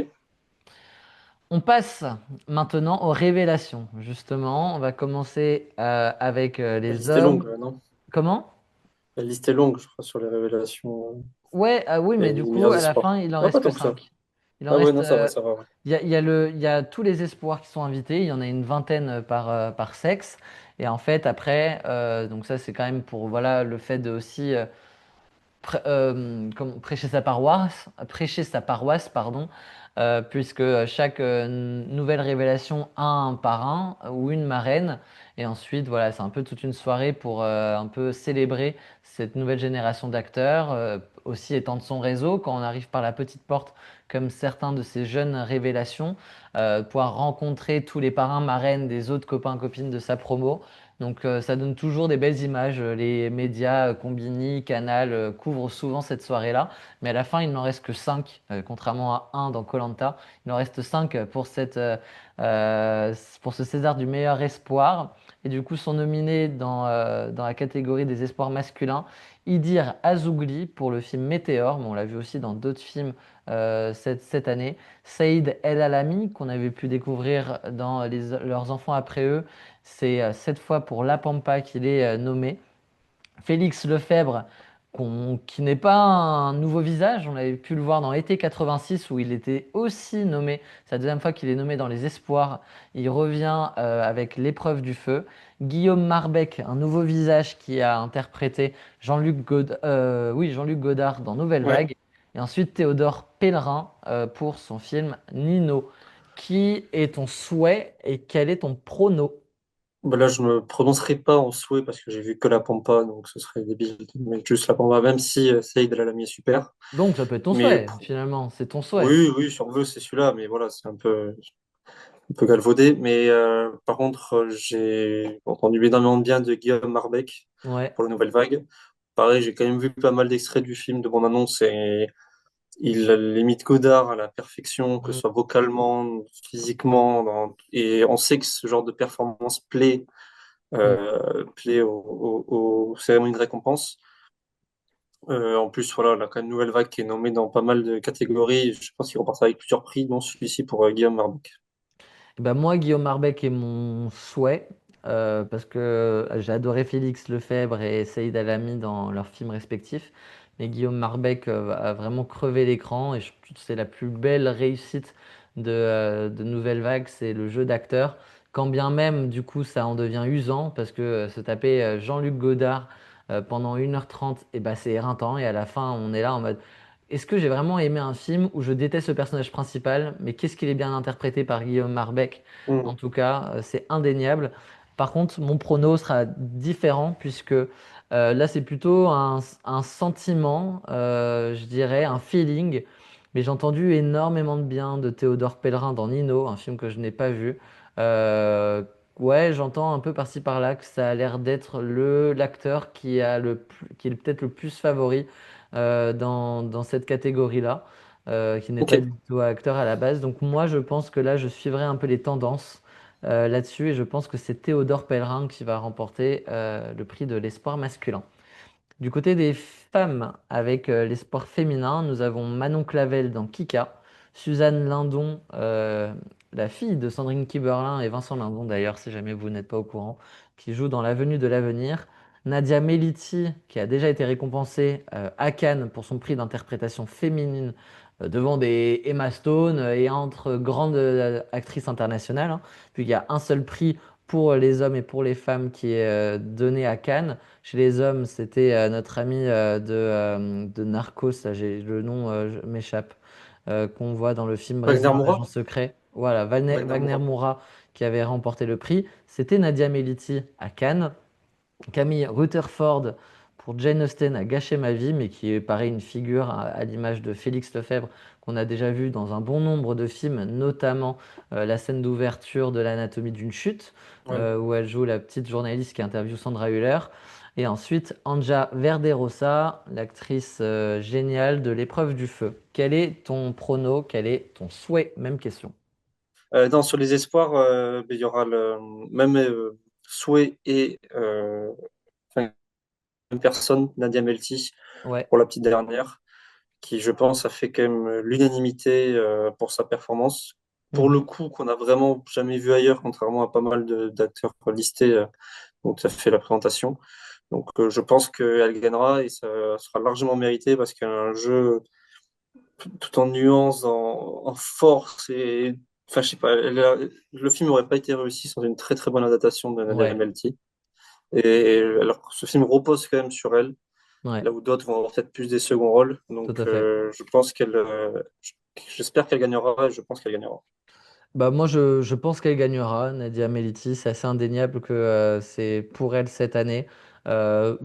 On passe maintenant aux révélations. Justement, on va commencer avec La les liste est longue, hommes. non? Comment? La liste est longue, je crois, sur les révélations Ouais, ah oui, et mais les du coup, meilleurs à la espoirs. fin, il en Ah, reste pas que tant que ça. 5. Il en Ah ouais, reste. non, ça va, ça va. Ouais. Il y a tous les espoirs qui sont invités. Il y en a une vingtaine par sexe. Et en fait, après, donc ça, c'est quand même pour voilà, le fait de aussi prêcher sa paroisse, pardon, puisque chaque nouvelle révélation a un parrain ou une marraine, et ensuite voilà, c'est un peu toute une soirée pour un peu célébrer cette nouvelle génération d'acteurs, aussi étendre son réseau quand on arrive par la petite porte, comme certains de ces jeunes révélations, pouvoir rencontrer tous les parrains, marraines des autres copains, copines de sa promo. Donc ça donne toujours des belles images. Les médias, Combini, Canal, couvrent souvent cette soirée-là. Mais à la fin, il n'en reste que 5, contrairement à un dans koh. Il en reste 5 pour ce César du meilleur espoir. Et du coup, sont nominés dans la catégorie des espoirs masculins Idir Azougli pour le film Météore, mais on l'a vu aussi dans d'autres films cette année. Saïd El Alami, qu'on avait pu découvrir dans Leurs enfants après eux, c'est cette fois pour La Pampa qu'il est nommé. Félix Lefebvre, qui n'est pas un nouveau visage, on avait pu le voir dans l'été 86 où il était aussi nommé. C'est la deuxième fois qu'il est nommé dans les espoirs. Il revient avec l'épreuve du feu. Guillaume Marbeck, un nouveau visage qui a interprété Jean-Luc Godard dans Nouvelle Ouais. Vague. Et ensuite Théodore Pellerin pour son film Nino. Qui est ton souhait et quel est ton prono? Bah là, je me prononcerai pas en souhait parce que j'ai vu que la Pampa, donc ce serait débile de mettre juste la Pampa, même si Saïd El Alami est super. Donc ça peut être ton Mais souhait, finalement, c'est ton souhait. oui, oui, si on veut, c'est celui-là, mais voilà, c'est un peu galvaudé. Mais par contre, j'ai entendu énormément de bien de Guillaume Marbeck. Ouais. pour la nouvelle vague. Pareil, j'ai quand même vu pas mal d'extraits du film de bande-annonce et il limite Godard à la perfection, que ce Mm. soit vocalement, physiquement, et on sait que ce genre de performance Mm. plaît aux cérémonies de récompense. En plus, voilà, la quand nouvelle vague qui est nommée dans pas mal de catégories. Je pense qu'il repartira avec plusieurs prix, dont celui-ci pour Guillaume Marbeck. Bah, moi, Guillaume Marbeck est mon souhait, parce que j'ai adoré Félix Lefebvre et Saïd Alami dans leurs films respectifs. Mais Guillaume Marbeck a vraiment crevé l'écran et je trouve que c'est la plus belle réussite de Nouvelle Vague, c'est le jeu d'acteur. Quand bien même, du coup, ça en devient usant parce que se taper Jean-Luc Godard pendant 1h30, et bah, c'est éreintant et à la fin, on est là en mode. Est-ce que j'ai vraiment aimé un film où je déteste le personnage principal, mais qu'est-ce qu'il est bien interprété par Guillaume Marbeck? En Mm. tout cas, c'est indéniable. Par contre, mon prono sera différent puisque là, c'est plutôt un sentiment, je dirais, un feeling. Mais j'ai entendu énormément de bien de Théodore Pellerin dans Nino, un film que je n'ai pas vu. Euh, ouais, j'entends un peu par-ci par-là que ça a l'air d'être le l'acteur qui est peut-être le plus favori dans cette catégorie-là, qui n'est Ok. pas du tout acteur à la base. Donc moi, je pense que là, je suivrai un peu les tendances là-dessus et je pense que c'est Théodore Pellerin qui va remporter le prix de l'espoir masculin. Du côté des femmes, avec l'espoir féminin, nous avons Manon Clavel dans Kika, Suzanne Lindon, la fille de Sandrine Kiberlin et Vincent Lindon d'ailleurs, si jamais vous n'êtes pas au courant, qui joue dans L'Avenue de l'Avenir. Nadia Meliti, qui a déjà été récompensée à Cannes pour son prix d'interprétation féminine devant des Emma Stone et entre grandes actrices internationales, hein. Puis il y a un seul prix pour les hommes et pour les femmes qui est donné à Cannes. Chez les hommes, c'était notre ami de Narcos, là, le nom m'échappe, qu'on voit dans le film Wagner Brésilien, Moura? l'agent secret. Voilà, Wagner Wagner Moura. Moura qui avait remporté le prix. C'était Nadia Meliti à Cannes. Camille Rutherford pour Jane Austen a gâché ma vie, mais qui est pareil une figure à l'image de Félix Lefebvre qu'on a déjà vu dans un bon nombre de films, notamment la scène d'ouverture de l'Anatomie d'une chute, Ouais. où elle joue la petite journaliste qui interviewe Sandra Hüller. Et ensuite, Anja Verderosa, l'actrice géniale de L'épreuve du feu. Quel est ton prono? Quel est ton souhait? Même question. Non, sur les espoirs, ben, il y aura le même souhait et enfin, une personne, Nadia Melti, Ouais. pour la petite dernière, qui, je pense, a fait quand même l'unanimité pour sa performance. Pour le Mhm. coup, qu'on n'a vraiment jamais vu ailleurs, contrairement à pas mal d'acteurs listés dont tu as fait la présentation. Donc, je pense qu'elle gagnera et ça sera largement mérité parce qu'elle a un jeu tout en nuances, en force et enfin je sais pas, le film n'aurait pas été réussi sans une très très bonne adaptation de Nadia Ouais. Melti. Et alors ce film repose quand même sur elle, Ouais. là où d'autres vont avoir peut-être plus des seconds rôles. Tout Donc à fait. je pense j'espère qu'elle gagnera et je pense qu'elle gagnera. Bah moi je pense qu'elle gagnera, Nadia Meliti, c'est assez indéniable que c'est pour elle cette année. Euh,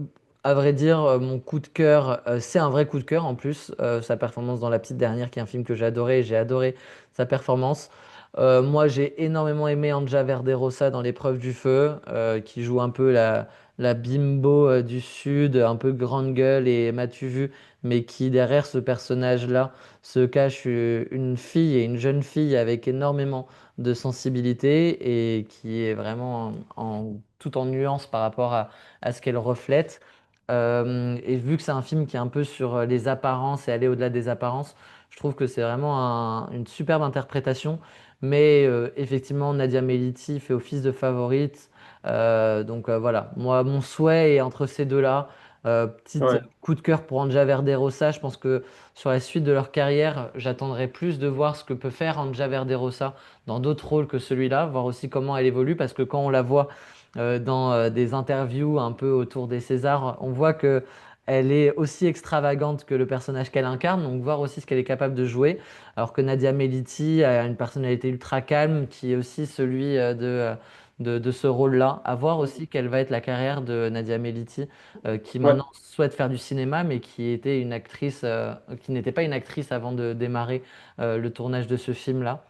à vrai dire, mon coup de cœur, c'est un vrai coup de cœur en plus, sa performance dans La Petite Dernière, qui est un film que j'ai adoré, et j'ai adoré sa performance. Moi j'ai énormément aimé Anja Verderosa dans L'épreuve du feu, qui joue un peu la bimbo du Sud, un peu grande gueule et m'as-tu vu, mais qui derrière ce personnage-là se cache une fille et une jeune fille avec énormément de sensibilité et qui est vraiment tout en nuance par rapport à ce qu'elle reflète. Et vu que c'est un film qui est un peu sur les apparences et aller au-delà des apparences, je trouve que c'est vraiment une superbe interprétation. Mais effectivement, Nadia Meliti fait office de favorite. Donc voilà, moi, mon souhait est entre ces deux-là. Petite Ouais, coup de cœur pour Anja Verderosa. Je pense que sur la suite de leur carrière, j'attendrai plus de voir ce que peut faire Anja Verderosa dans d'autres rôles que celui-là, voir aussi comment elle évolue, parce que quand on la voit dans des interviews un peu autour des Césars, on voit que elle est aussi extravagante que le personnage qu'elle incarne, donc voir aussi ce qu'elle est capable de jouer, alors que Nadia Meliti a une personnalité ultra calme, qui est aussi celui de ce rôle-là. À voir aussi quelle va être la carrière de Nadia Meliti, qui ouais. maintenant souhaite faire du cinéma, mais qui était une actrice, qui n'était pas une actrice avant de démarrer le tournage de ce film-là.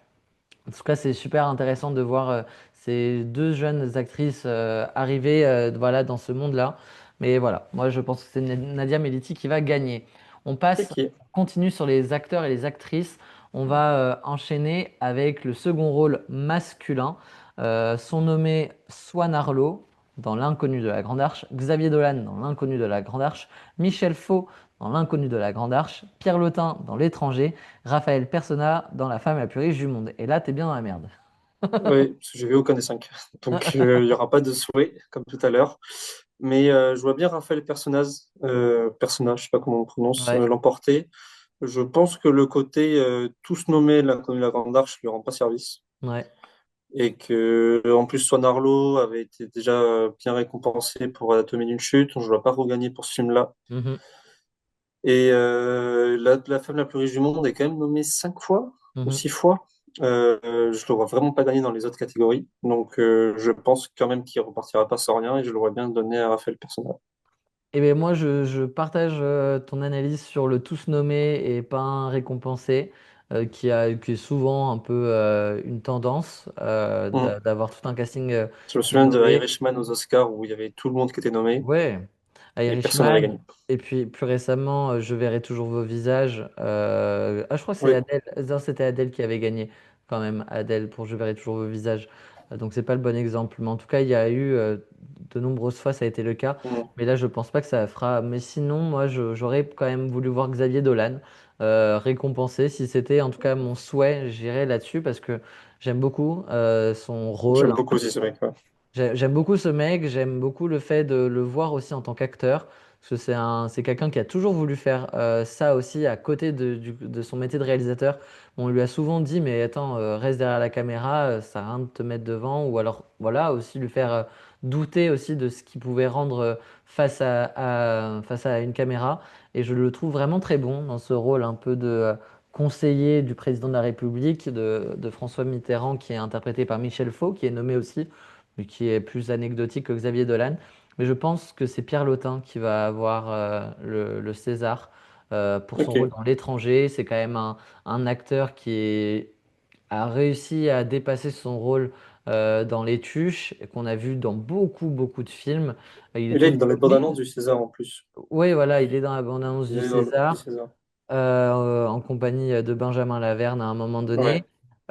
En tout cas, c'est super intéressant de voir ces deux jeunes actrices arriver voilà, dans ce monde-là. Mais voilà, moi je pense que c'est Nadia Meliti qui va gagner. On passe, Ok. on continue sur les acteurs et les actrices. On va enchaîner avec le second rôle masculin. Sont nommés Swan Arlo dans L'Inconnu de la Grande Arche, Xavier Dolan dans L'Inconnu de la Grande Arche, Michel Faux dans L'Inconnu de la Grande Arche, Pierre Lotin dans L'étranger, Raphaël Persona dans La femme la plus riche du monde. Et là, t'es bien dans la merde. Oui, parce que j'ai vu aucun des cinq. Donc, il n'y aura pas de souhait, comme tout à l'heure. Mais je vois bien Raphaël Persona, je sais pas comment on prononce, Ouais, l'emporter. Je pense que le côté tous nommés l'Inconnu de la Grande Arche lui rend pas service. ouais. Et que, en plus, Swan Arlo avait été déjà bien récompensé pour Anatomie d'une chute. Je ne dois pas regagner pour ce film-là. Mhm, Et la femme la plus riche du monde est quand même nommée 5 fois ou mhm. 6 fois. Je le vois vraiment pas gagner dans les autres catégories. Donc, je pense quand même qu'il repartira pas sans rien et je le vois bien donner à Raphaël Persona. Eh bien, moi, je partage ton analyse sur le tous nommé et pas un récompensé, qui est souvent un peu une tendance Mm. d'avoir tout un casting Je me de souviens de nommés. Irishman aux Oscars où il y avait tout le monde qui était nommé Ouais, et personne n'avait Irishman. gagné. Et puis plus récemment, Je verrai toujours vos visages. Ah, je crois que c'est Oui, Adèle. Non, c'était Adèle qui avait gagné quand même. Adèle pour Je verrai toujours vos visages. Donc c'est pas le bon exemple. Mais en tout cas, il y a eu de nombreuses fois, ça a été le cas. mm. Mais là, je pense pas que ça fera. Mais sinon, moi, j'aurais quand même voulu voir Xavier Dolan récompensé. Si c'était en tout cas mon souhait, j'irais là-dessus parce que j'aime beaucoup son rôle. J'aime beaucoup aussi ce mec. Ouais. J'aime beaucoup ce mec, j'aime beaucoup le fait de le voir aussi en tant qu'acteur, parce que c'est quelqu'un qui a toujours voulu faire ça aussi à côté de son métier de réalisateur. On lui a souvent dit, mais attends, reste derrière la caméra, ça sert à rien de te mettre devant, ou alors voilà, aussi lui faire douter aussi de ce qu'il pouvait rendre face à une caméra. Et je le trouve vraiment très bon dans ce rôle un peu de conseiller du président de la République, de François Mitterrand, qui est interprété par Michel Faux, qui est nommé aussi mais qui est plus anecdotique que Xavier Dolan. Mais je pense que c'est Pierre Lotin qui va avoir le César pour son rôle Ok. dans L'étranger. C'est quand même un acteur a réussi à dépasser son rôle dans Les Tuches, et qu'on a vu dans beaucoup, beaucoup de films. Il Et là, était il est dans les bandes nommé. annonces du César en plus. Oui, voilà, il est dans la bande-annonce Il du est dans le du César César. en compagnie de Benjamin Laverne à un moment donné. Ouais.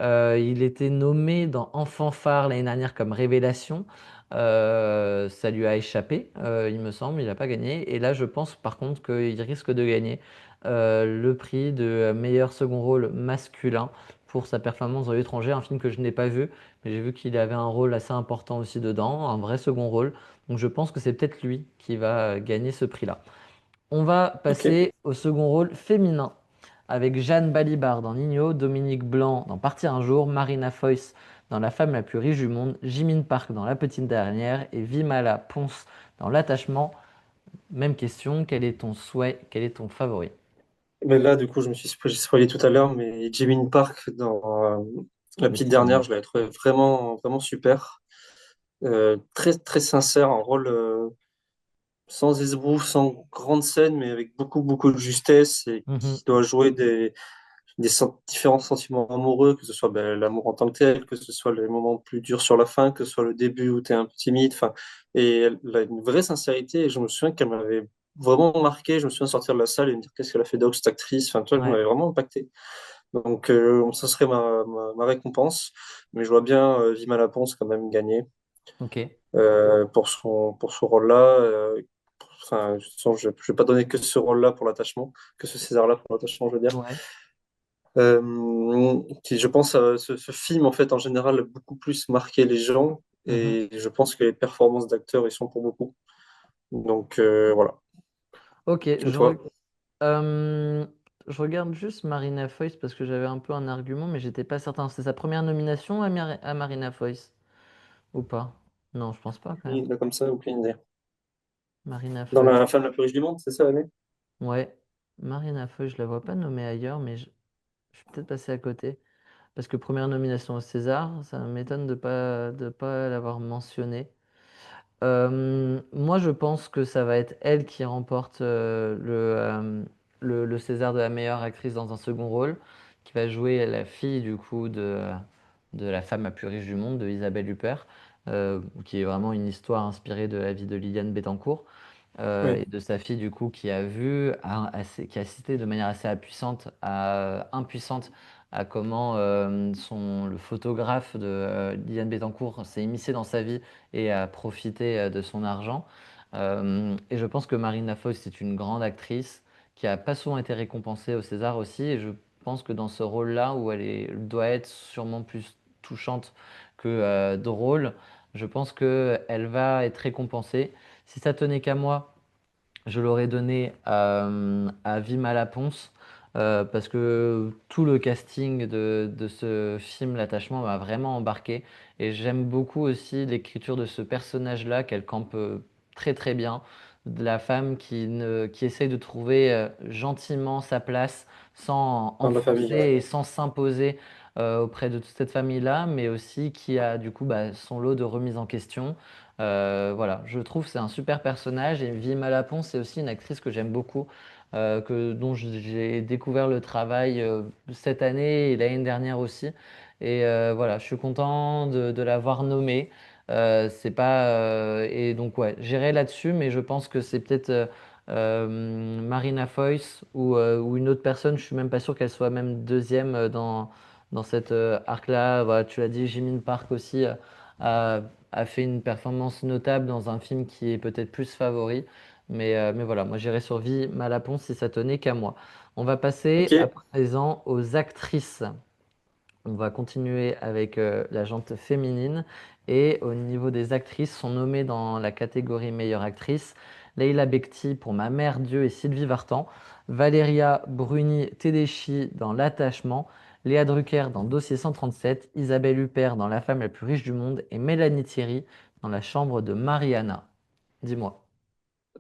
Il était nommé dans Enfant phare l'année dernière comme révélation. Ça lui a échappé, il me semble, il n'a pas gagné. Et là, je pense par contre qu'il risque de gagner le prix de meilleur second rôle masculin pour sa performance dans L'étranger, un film que je n'ai pas vu, mais j'ai vu qu'il avait un rôle assez important aussi dedans, un vrai second rôle. Donc je pense que c'est peut-être lui qui va gagner ce prix-là. On va Ok. passer au second rôle féminin avec Jeanne Balibar dans Nino, Dominique Blanc dans Partir un jour, Marina Foïs dans La femme la plus riche du monde, Jimine Park dans La petite dernière et Vimala Ponce dans L'attachement. Même question, quel est ton souhait, quel est ton favori? Mais là, du coup, j'ai spoilé tout à l'heure, mais Jimin Park dans La Le petite film. dernière, je l'avais trouvé vraiment, vraiment super. Très, très sincère, un rôle sans esbrouf, sans grande scène, mais avec beaucoup, beaucoup de justesse et Mhm, qui doit jouer différents sentiments amoureux, que ce soit ben, l'amour en tant que tel, que ce soit les moments plus durs sur la fin, que ce soit le début où tu es un peu timide. Enfin, et elle a une vraie sincérité et je me souviens qu'elle m'avait vraiment marqué. Je me souviens sortir de la salle et me dire qu'est-ce qu'elle a fait d'autre, cette actrice. Enfin, tu vois, elle ouais, m'avait vraiment impacté. Donc, ça serait ma récompense. Mais je vois bien Vima Laponce quand même gagner ok. pour ce rôle-là. Enfin, de toute façon, je ne vais pas donner que ce rôle-là pour l'attachement, que ce César-là pour l'attachement, je veux dire. Ouais. Je pense à ce film, en fait, en général, a beaucoup plus marqué les gens. Mhm. Et je pense que les performances d'acteurs, ils sont pour beaucoup. Donc, voilà. Ok, Et toi? euh, je regarde juste Marina Foïs parce que j'avais un peu un argument, mais j'étais pas certain. C'est sa première nomination à Marina Foïs ou pas? Non, je pense pas quand même. Là, comme ça, aucune idée. Marina Dans Foïs. la femme la plus riche du monde, c'est ça, l'année? Ouais, Marina Foïs, je la vois pas nommée ailleurs, mais je suis peut-être passé à côté. Parce que première nomination au César, ça m'étonne de pas l'avoir mentionné. Moi, je pense que ça va être elle qui remporte le César de la meilleure actrice dans un second rôle, qui va jouer la fille du coup de la femme la plus riche du monde, de Isabelle Huppert, qui est vraiment une histoire inspirée de la vie de Liliane Bettencourt. Oui. et de sa fille du coup qui a vu, qui a assisté de manière assez impuissante à comment le photographe de Liliane Bettencourt s'est immiscé dans sa vie et a profité de son argent. Et je pense que Marina Foïs est une grande actrice qui a pas souvent été récompensée au César aussi. Et je pense que dans ce rôle-là, où elle doit être sûrement plus touchante que drôle, je pense qu'elle va être récompensée. Si ça tenait qu'à moi, je l'aurais donné à Vima Laponce parce que tout le casting de ce film, L'attachement, m'a vraiment embarqué. Et j'aime beaucoup aussi l'écriture de ce personnage-là qu'elle campe très très bien. De la femme qui essaye de trouver gentiment sa place sans Dans la famille, enfoncer ouais. et sans s'imposer auprès de toute cette famille-là, mais aussi qui a du coup son lot de remises en question. Voilà, je trouve que c'est un super personnage et Vie Malapon, c'est aussi une actrice que j'aime beaucoup, dont j'ai découvert le travail cette année et l'année dernière aussi. Et voilà, je suis content de l'avoir nommée. C'est pas et donc ouais, j'irai là-dessus, mais je pense que c'est peut-être Marina Foïs ou une autre personne. Je suis même pas sûr qu'elle soit même deuxième dans cette arc-là. Voilà, tu l'as dit, Jimin Park aussi. A, a fait une performance notable dans un film qui est peut-être plus favori. Mais voilà, moi j'irais sur Vie Malapon si ça tenait qu'à moi. On va passer à Ok. présent aux actrices. On va continuer avec la jante féminine. Et au niveau des actrices, sont nommées dans la catégorie meilleure actrice Leila Bekti pour Ma Mère Dieu et Sylvie Vartan, Valéria Bruni Tedeschi dans L'attachement, Léa Drucker dans Dossier 137, Isabelle Huppert dans La femme la plus riche du monde et Mélanie Thierry dans La chambre de Mariana. Dis-moi.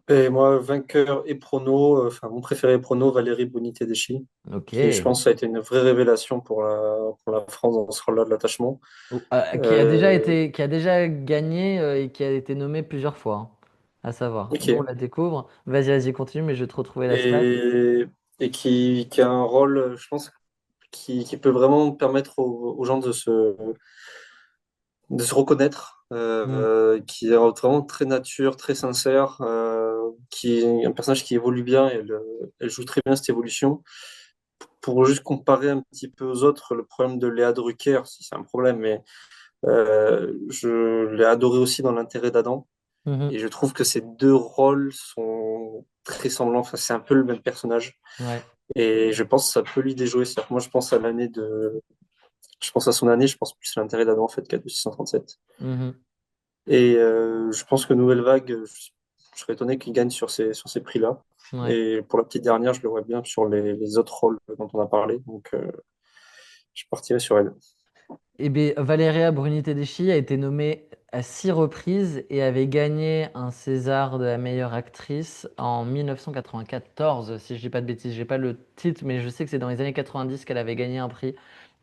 Et moi, vainqueur et prono, enfin, mon préféré prono, Valérie Bonité-Deschy, Ok. qui, je pense, a été une vraie révélation pour la France dans ce rôle-là de l'attachement. Euh, Qui a déjà gagné et qui a été nommé plusieurs fois, hein, à savoir. Nous, on ok. la découvre. Vas-y, continue, mais je vais te retrouver la stat. Et, qui a un rôle, je pense, qui peut vraiment permettre aux gens de se reconnaître, Hmm. qui est vraiment très nature, très sincère, qui est un personnage qui évolue bien, et elle joue très bien cette évolution. Pour juste comparer un petit peu aux autres, le problème de Léa Drucker, si c'est un problème, mais je l'ai adoré aussi dans L'intérêt d'Adam, Mhm. et je trouve que ces deux rôles sont très semblants, enfin, c'est un peu le même personnage, Ouais. et je pense que ça peut lui déjouer. C'est-à-dire que moi, je pense à son année, je pense plus à L'intérêt d'Adam, en fait, qu'à 637. Mhm. Et je pense que Nouvelle Vague, je serais étonné qu'il gagne sur ces prix-là. Ouais. Et pour la petite dernière, je le vois bien sur les autres rôles dont on a parlé. Donc, je partirai sur elle. Eh bien, Valeria Bruni Tedeschi a été nommée à 6 reprises et avait gagné un César de la meilleure actrice en 1994, si je dis pas de bêtises. J'ai pas le titre, mais je sais que c'est dans les années 90 qu'elle avait gagné un prix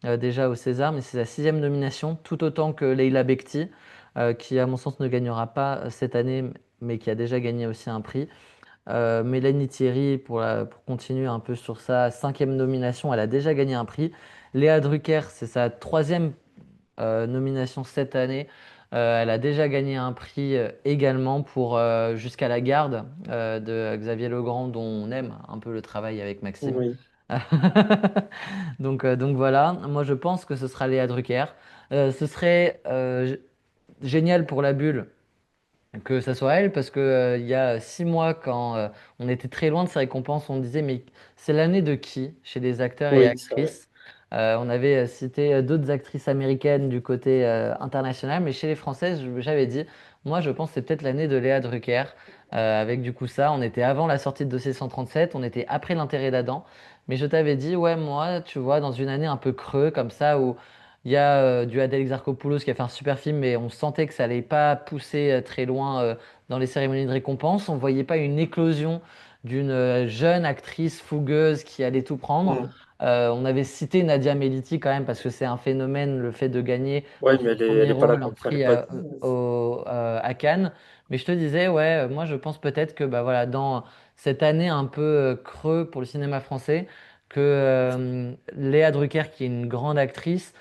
déjà au César, mais c'est sa sixième nomination, tout autant que Leila Bekti, qui à mon sens ne gagnera pas cette année, mais qui a déjà gagné aussi un prix. Mélanie Thierry, pour continuer un peu sur sa cinquième nomination, elle a déjà gagné un prix. Léa Drucker, c'est sa troisième nomination cette année. Elle a déjà gagné un prix également pour Jusqu'à la garde de Xavier Legrand, dont on aime un peu le travail avec Maxime. Oui. Donc voilà, moi je pense que ce sera Léa Drucker. Ce serait génial pour la bulle que ça soit elle, parce que il y a 6 mois, quand on était très loin de ces récompenses, on disait, mais c'est l'année de qui chez les acteurs et Oui, c'est vrai. actrices? On avait cité d'autres actrices américaines du côté international, mais chez les Françaises, j'avais dit, moi je pense que c'est peut-être l'année de Léa Drucker, avec du coup ça, on était avant la sortie de Dossier 137, on était après l'intérêt d'Adam, mais je t'avais dit, ouais, moi, tu vois, dans une année un peu creux comme ça, où il y a du Adèle Exarchopoulos qui a fait un super film, mais on sentait que ça allait pas pousser très loin dans les cérémonies de récompense. On voyait pas une éclosion d'une jeune actrice fougueuse qui allait tout prendre. Mm. On avait cité Nadia Meliti quand même parce que c'est un phénomène, le fait de gagner Ouais, pour mais son premier elle est pas là, rôle quoi. un Enfin, elle est prix pas. à Cannes. Mais je te disais, ouais, moi je pense peut-être que bah voilà, dans cette année un peu creux pour le cinéma français, que Léa Drucker, qui est une grande actrice,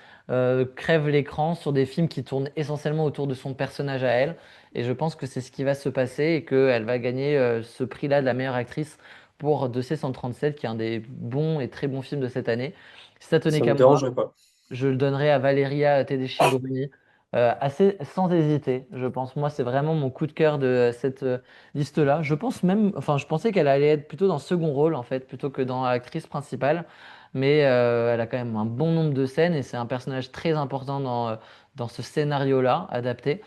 crève l'écran sur des films qui tournent essentiellement autour de son personnage à elle. Et je pense que c'est ce qui va se passer et qu'elle va gagner ce prix-là de la meilleure actrice pour Dossier 137, qui est un des bons et très bons films de cette année. Si ça tenait Ça me qu'à moi, dérangerait pas. je le donnerais à Valeria Tedeschi-Bruni, assez sans hésiter, je pense. Moi, c'est vraiment mon coup de cœur de cette liste-là. Je pense même, enfin, je pensais qu'elle allait être plutôt dans le second rôle, en fait, plutôt que dans l'actrice principale. Mais elle a quand même un bon nombre de scènes et c'est un personnage très important dans ce scénario-là adapté.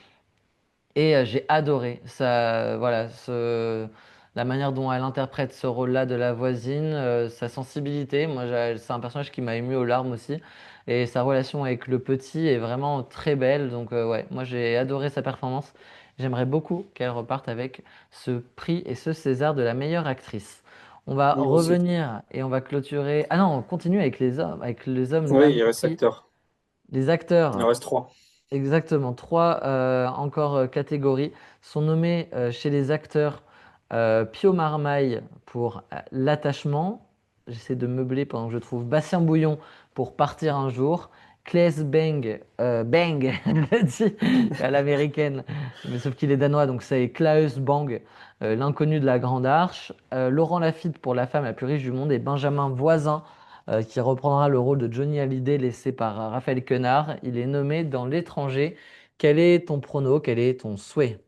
Et j'ai adoré ça, voilà, la manière dont elle interprète ce rôle-là de la voisine, sa sensibilité. Moi, c'est un personnage qui m'a ému aux larmes aussi. Et sa relation avec le petit est vraiment très belle. Donc, ouais, moi, j'ai adoré sa performance. J'aimerais beaucoup qu'elle reparte avec ce prix et ce César de la meilleure actrice. On va Moi aussi. revenir et on va clôturer. Ah non, on continue avec les hommes Oui, dernier il reste prix. acteur. Les Il en acteurs. reste trois. Exactement, trois encore catégories sont nommées chez les acteurs Pio Marmaille pour l'attachement. J'essaie de meubler pendant que je trouve Bastien Bouillon pour Partir un jour. Claes Bang, Bang, je le dis à l'américaine, mais sauf qu'il est danois, donc c'est Klaus Bang, l'inconnu de la Grande Arche. Laurent Lafitte pour La femme la plus riche du monde et Benjamin Voisin qui reprendra le rôle de Johnny Hallyday laissé par Raphaël Quenard. Il est nommé dans L'étranger. Quel est ton prono? Quel est ton souhait?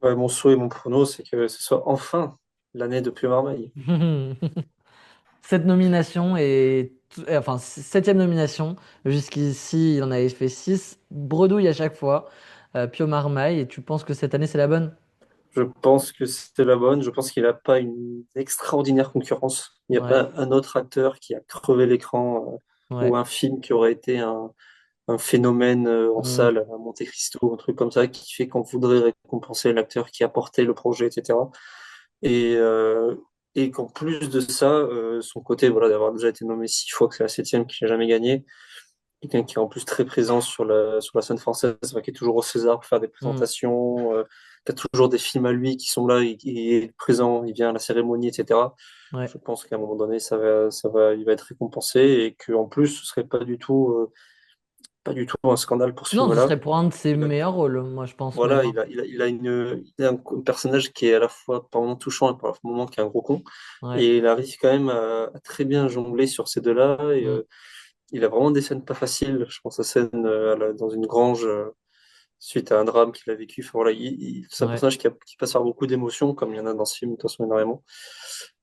Ouais, mon souhait, mon prono, c'est que ce soit enfin l'année de Pio Marmaille. Cette nomination est, enfin, septième nomination. Jusqu'ici, il en avait fait six. Bredouille à chaque fois. Pio Marmaille. Et tu penses que cette année, c'est la bonne? Je pense que c'est la bonne. Je pense qu'il n'a pas une extraordinaire concurrence. Il n'y a Ouais, pas un autre acteur qui a crevé l'écran ou ouais. un film qui aurait été un phénomène en Hmm, salle, à Monte Cristo, un truc comme ça, qui fait qu'on voudrait récompenser l'acteur qui a porté le projet, etc. Et, euh, et qu'en plus de ça, son côté voilà, d'avoir déjà été nommé 6 fois, que c'est la septième qu'il n'a jamais gagné, quelqu'un qui est en plus très présent sur la scène française, enfin, qui est toujours au César pour faire des hmm, présentations, qui a toujours des films à lui qui sont là, il est présent, il vient à la cérémonie, etc. ouais. Je pense qu'à un moment donné, il va être récompensé et qu'en plus, ce serait pas du tout un scandale pour ce Non, ce film-là. serait pour un de ses Il a- meilleurs rôles, moi, je pense même, Voilà, hein. il a un personnage qui est à la fois par moments touchant et par moments qui est un gros con. Ouais. Et il arrive quand même à très bien jongler sur ces deux-là. Et Hmm, il a vraiment des scènes pas faciles. Je pense à scène dans une grange suite à un drame qu'il a vécu. Enfin, voilà, c'est un ouais. personnage qui passe par beaucoup d'émotions, comme il y en a dans ce film, de toute façon, énormément.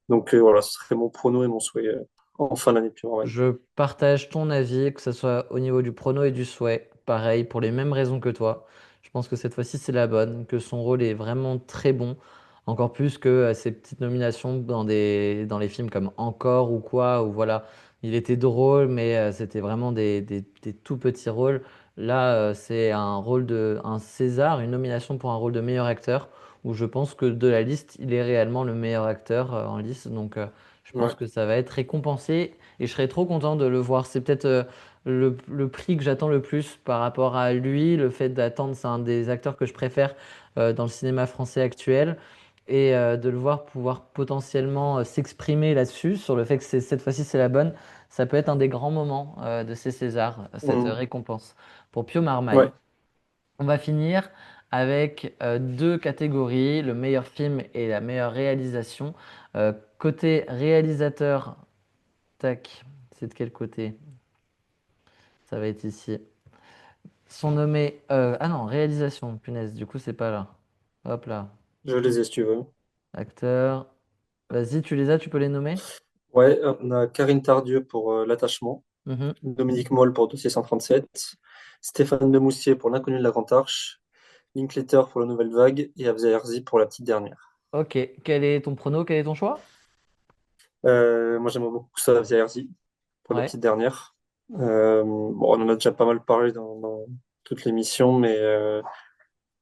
Donc voilà, ce serait mon prono et mon souhait en fin d'année plus Je partage ton avis, que ce soit au niveau du prono et du souhait. Pareil, pour les mêmes raisons que toi. Je pense que cette fois-ci, c'est la bonne, que son rôle est vraiment très bon. Encore plus que ses petites nominations dans les films comme Encore ou quoi, où voilà, il était drôle, mais c'était vraiment des tout petits rôles. Là, c'est un César, une nomination pour un rôle de meilleur acteur, où je pense que de la liste, il est réellement le meilleur acteur en liste. Donc, je pense ouais. que ça va être récompensé et je serais trop content de le voir. C'est peut-être le prix que j'attends le plus par rapport à lui. Le fait d'attendre, c'est un des acteurs que je préfère dans le cinéma français actuel. Et de le voir pouvoir potentiellement s'exprimer là-dessus, sur le fait que cette fois-ci c'est la bonne, ça peut être un des grands moments de ces Césars, cette Mhm. récompense. Pour Pio Marmaille. Ouais, On va finir avec deux catégories, le meilleur film et la meilleure réalisation. Côté réalisateur, tac, c'est de quel côté? Ça va être ici. Sont nommés. Ah non, réalisation, punaise, du coup, c'est pas là. Hop là. je les ai si tu veux. Acteur. Vas-y, tu les as, tu peux les nommer? Ouais, on a Karine Tardieu pour L'attachement, Mhm. Dominique Moll pour Dossier 137, Stéphane Demoustier pour L'inconnu de la Grande Arche, Linklater pour La Nouvelle Vague et Afzal Herzi pour La Petite Dernière. Ok, quel est ton prono? Quel est ton choix? Moi, j'aimerais beaucoup ça, Afzal Herzi pour La Ouais. Petite Dernière. Bon, on en a déjà pas mal parlé dans toute l'émission, mais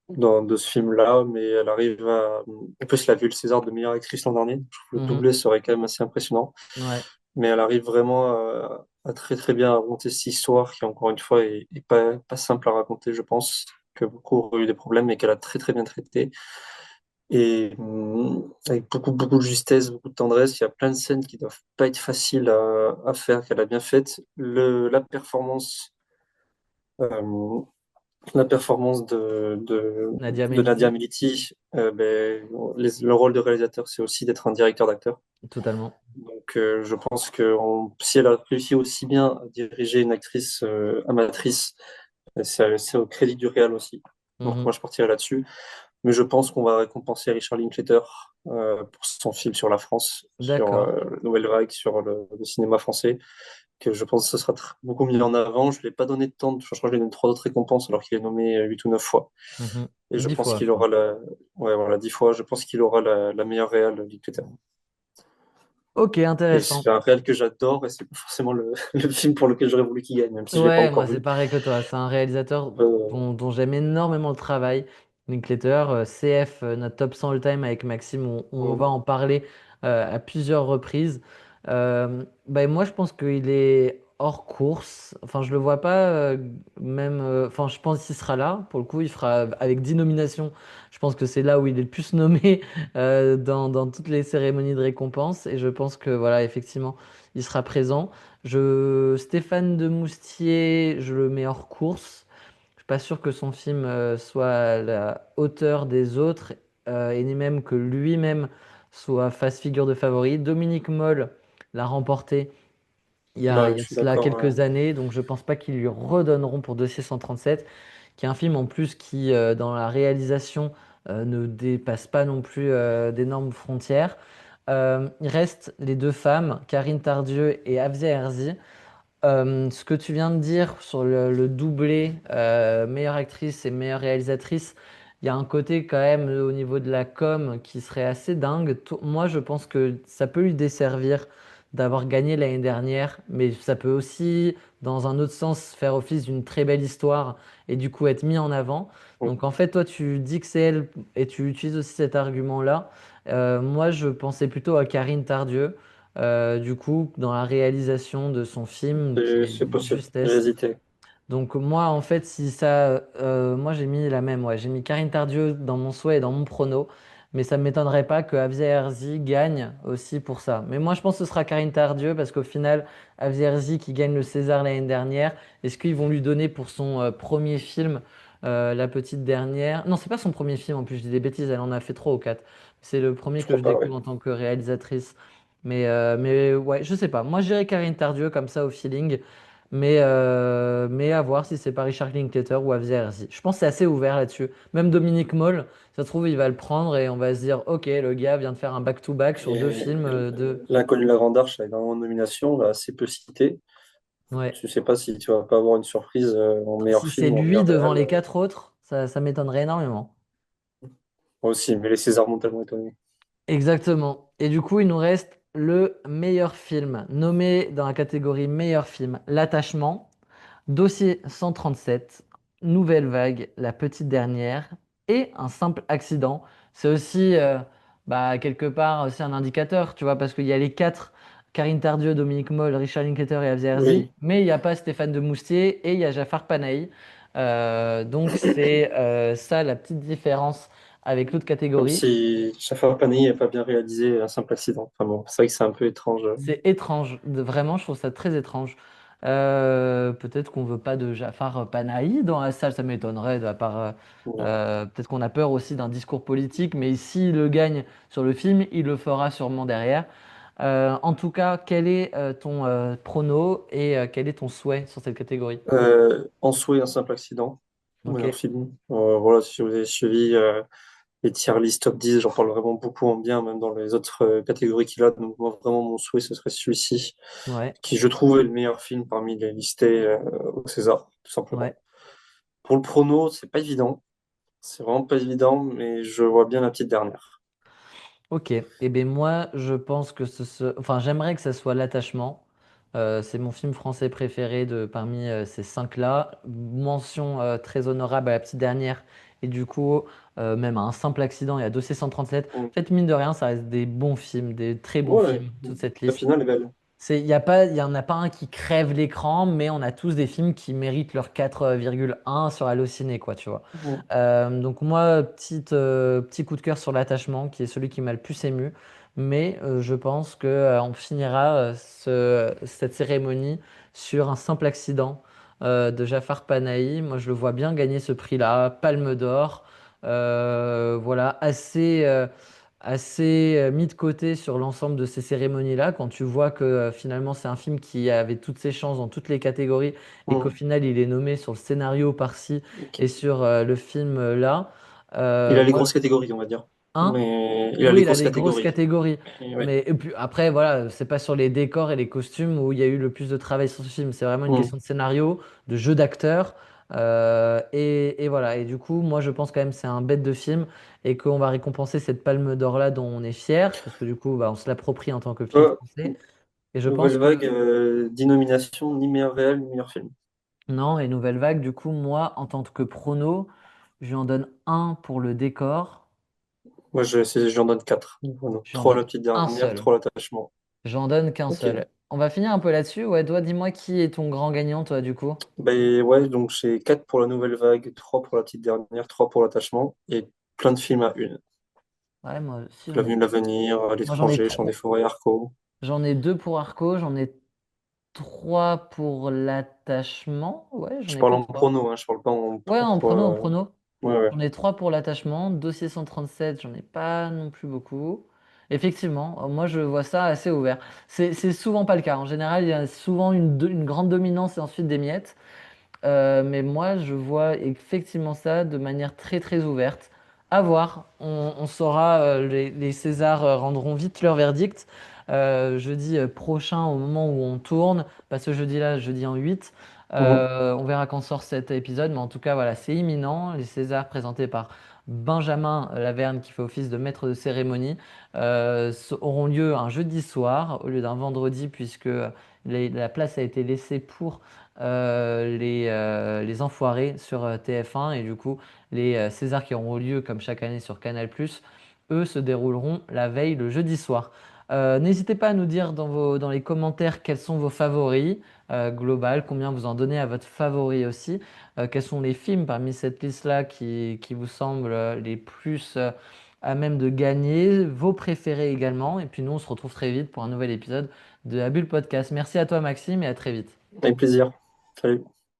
de ce film-là, mais elle arrive à. En plus, elle a vu le César de meilleure actrice l'an dernier. Je trouve le Mhm. doublé serait quand même assez impressionnant. Ouais. Mais elle arrive vraiment à très très bien raconter cette histoire qui, encore une fois, est pas simple à raconter, je pense, que beaucoup ont eu des problèmes et qu'elle a très très bien traité. Et avec beaucoup de justesse, beaucoup de tendresse, il y a plein de scènes qui doivent pas être faciles à faire, qu'elle a bien faites. La performance Euh, la performance Nadia de Nadia Meliti, Militi, le rôle de réalisateur, c'est aussi d'être un directeur d'acteur. totalement. Donc, je pense que si elle a réussi aussi bien à diriger une actrice amatrice, c'est au crédit du réal aussi. Donc, Mhm. moi, je partirais là-dessus. Mais je pense qu'on va récompenser Richard Linklater pour son film sur la France, sur D'accord. la Nouvelle Vague, sur le cinéma français, que je pense que ce sera beaucoup mis en avant. Je ne lui ai pas donné de temps, je crois que je lui ai donné trois autres récompenses alors qu'il est nommé 8 ou 9 fois. Mhm. Et je 10 pense fois, je qu'il crois. aura ouais, voilà, 10 fois. Je pense qu'il aura la meilleure réal, Linklater. Ok, Et intéressant. c'est un réal que j'adore et c'est pas forcément le film pour lequel j'aurais voulu qu'il gagne, même si je l'ai pas Ouais, moi encore c'est vu. pareil que toi. C'est un réalisateur Euh, dont j'aime énormément le travail. Linklater, CF, notre top 100 all-time avec Maxime, on va en parler à plusieurs reprises. Bah, moi je pense qu'il est hors course. Enfin, je le vois pas même. Enfin, je pense qu'il sera là. Pour le coup, il fera avec 10 nominations. Je pense que c'est là où il est le plus nommé dans toutes les cérémonies de récompense. Et je pense que voilà, effectivement, il sera présent. Stéphane de Moustier, je le mets hors course. Je suis pas sûr que son film soit à la hauteur des autres et ni même que lui-même soit face figure de favori. Dominique Moll l'a remporté il Là, y je a de suis cela d'accord. quelques années, donc je pense pas qu'ils lui redonneront pour Dossier 137, qui est un film en plus qui, dans la réalisation, ne dépasse pas non plus d'énormes frontières. Il reste les deux femmes, Karine Tardieu et Afzia Herzi. Ce que tu viens de dire sur le doublé meilleure actrice et meilleure réalisatrice, il y a un côté quand même au niveau de la com qui serait assez dingue. Moi, je pense que ça peut lui desservir d'avoir gagné l'année dernière, mais ça peut aussi, dans un autre sens, faire office d'une très belle histoire et du coup être mis en avant. Ouais. Donc en fait, toi, tu dis que c'est elle et tu utilises aussi cet argument-là. Moi, je pensais plutôt à Karine Tardieu. Du coup, dans la réalisation de son film, qui est C'est d'une possible. J'ai justesse. hésité. Donc moi, en fait, si ça, moi j'ai mis la même, ouais, j'ai mis Karine Tardieu dans mon souhait et dans mon prono, mais ça ne m'étonnerait pas que Afzia Herzi gagne aussi pour ça. Mais moi, je pense que ce sera Karine Tardieu parce qu'au final, Afzia Herzi qui gagne le César l'année dernière, est-ce qu'ils vont lui donner pour son premier film, La Petite Dernière? Non, c'est pas son premier film en plus, je dis des bêtises, elle en a fait trois ou quatre. C'est le premier Je que crois je pas, ouais. découvre en tant que réalisatrice. Mais ouais, je sais pas. Moi, je dirais Karine Tardieu comme ça au feeling. Mais à voir si c'est pas Richard Linklater ou Avzia Herzi. Je pense que c'est assez ouvert là-dessus. Même Dominique Moll, ça se trouve, il va le prendre et on va se dire, ok, le gars vient de faire un back-to-back sur deux Et films de... l'inconnu de la Grande Arche a énormément de nominations, là, assez peu cité. Ouais. Je sais pas si tu vas pas avoir une surprise en meilleur Si c'est film ou en lui meilleur devant réal. les quatre autres, ça m'étonnerait énormément. Moi aussi, mais les Césars m'ont tellement étonné. Exactement. Et du coup, il nous reste le meilleur film, nommé dans la catégorie meilleur film, L'Attachement, Dossier 137, Nouvelle Vague, La Petite Dernière et Un Simple Accident. C'est aussi, bah, quelque part, aussi un indicateur, tu vois, parce qu'il y a les quatre, Karine Tardieu, Dominique Moll, Richard Linklater et Afzia Herzi, Oui, mais il n'y a pas Stéphane de Moustier et il y a Jafar Panahi. Donc c'est ça la petite différence avec l'autre comme catégorie. si Jafar Panahi n'a pas bien réalisé Un simple accident. Enfin bon, c'est vrai que c'est un peu étrange. C'est étrange, vraiment, je trouve ça très étrange. Peut-être qu'on veut pas de Jafar Panahi dans la salle, ça m'étonnerait, de la part, Non. peut-être qu'on a peur aussi d'un discours politique, mais s'il le gagne sur le film, il le fera sûrement derrière. En tout cas, quel est ton prono et quel est ton souhait sur cette catégorie? En soi, Un simple accident, Ok, meilleur film. Voilà, si vous avez suivi les tier list top 10, j'en parle vraiment beaucoup en bien, même dans les autres catégories qu'il a. Donc moi, vraiment, mon souhait, ce serait celui-ci, ouais, qui je trouve est le meilleur film parmi les listés au César, tout simplement. ouais. Pour le prono, c'est pas évident. C'est vraiment pas évident, mais je vois bien la petite dernière. Ok, et bien moi je pense que enfin j'aimerais que ça soit L'attachement. C'est mon film français préféré de parmi ces cinq-là. Mention très honorable à la petite dernière et du coup même à Un Simple Accident et à Dossier 137. Mm. En fait mine de rien ça reste des bons films, des très bons Ouais, films toute cette la liste. finale est belle. Il y en a pas un qui crève l'écran, mais on a tous des films qui méritent leur 4,1 sur Allociné, quoi, tu vois. Mm. Donc moi, petit coup de cœur sur L'attachement, qui est celui qui m'a le plus ému. Mais je pense que on finira cette cérémonie sur Un Simple Accident, de Jafar Panahi. Moi, je le vois bien gagner ce prix-là, Palme d'Or. Voilà, assez mis de côté sur l'ensemble de ces cérémonies-là. Quand tu vois que finalement, c'est un film qui avait toutes ses chances dans toutes les catégories et qu'au Mm. final, il est nommé sur le scénario par-ci Ok. et sur le film là. Il a les Moi, grosses catégories, on va dire. hein? Mais il a Oui, les il a grosses des grosses catégories. catégories. Ouais. Mais et puis après, voilà, c'est pas sur les décors et les costumes où il y a eu le plus de travail sur ce film. C'est vraiment une Mm. question de scénario, de jeu d'acteur. Et voilà. Et du coup, moi, je pense quand même que c'est un bête de film et qu'on va récompenser cette palme d'or-là dont on est fier. Parce que du coup, bah, on se l'approprie en tant que film Toi, français. Et je pense Nouvelle que Vague, 10 nominations, ni meilleur réel, ni meilleur film. non. Et Nouvelle Vague, du coup, moi, en tant que prono, je lui en donne un pour le décor. Moi, j'en donne 4. Voilà. Je lui en 3 la donne petite un dernière, seul. 3 l'attachement. J'en donne qu'un Ok. seul. On va finir un peu là-dessus. Ouais, toi, dis-moi qui est ton grand gagnant, toi, du coup? Ben ouais, donc j'ai 4 pour la Nouvelle Vague, 3 pour la petite dernière, 3 pour l'attachement, et plein de films à une. Ouais, moi aussi, L'avenue de l'avenir, moi, j'en ai l'étranger, Chant des forêts, Arco. j'en ai deux pour Arco, j'en ai trois pour l'attachement. Ouais, j'en Je ai parle que en trois. prono, hein, je parle pas en Ouais, en pour. prono, en prono. Ouais, ouais. J'en ai trois pour l'attachement. Dossier 137, j'en ai pas non plus beaucoup. Effectivement, moi je vois ça assez ouvert. C'est souvent pas le cas. En général, il y a souvent une grande dominance et ensuite des miettes. Mais moi, je vois effectivement ça de manière très très ouverte. À voir. On saura, les Césars rendront vite leur verdict. Jeudi prochain, au moment où on tourne, pas ce jeudi-là, jeudi en 8. Mhm. On verra quand sort cet épisode, mais en tout cas, voilà, c'est imminent. Les Césars présentés par Benjamin Laverne, qui fait office de maître de cérémonie, auront lieu un jeudi soir au lieu d'un vendredi, puisque la place a été laissée pour les Enfoirés sur TF1 et du coup les Césars qui auront lieu comme chaque année sur Canal+, eux se dérouleront la veille le jeudi soir. N'hésitez pas à nous dire dans les commentaires quels sont vos favoris global, combien vous en donnez à votre favori aussi, quels sont les films parmi cette liste-là qui vous semblent les plus à même de gagner, vos préférés également, et puis nous on se retrouve très vite pour un nouvel épisode de Abul Podcast. Merci à toi Maxime et à très vite. Avec plaisir. Salut.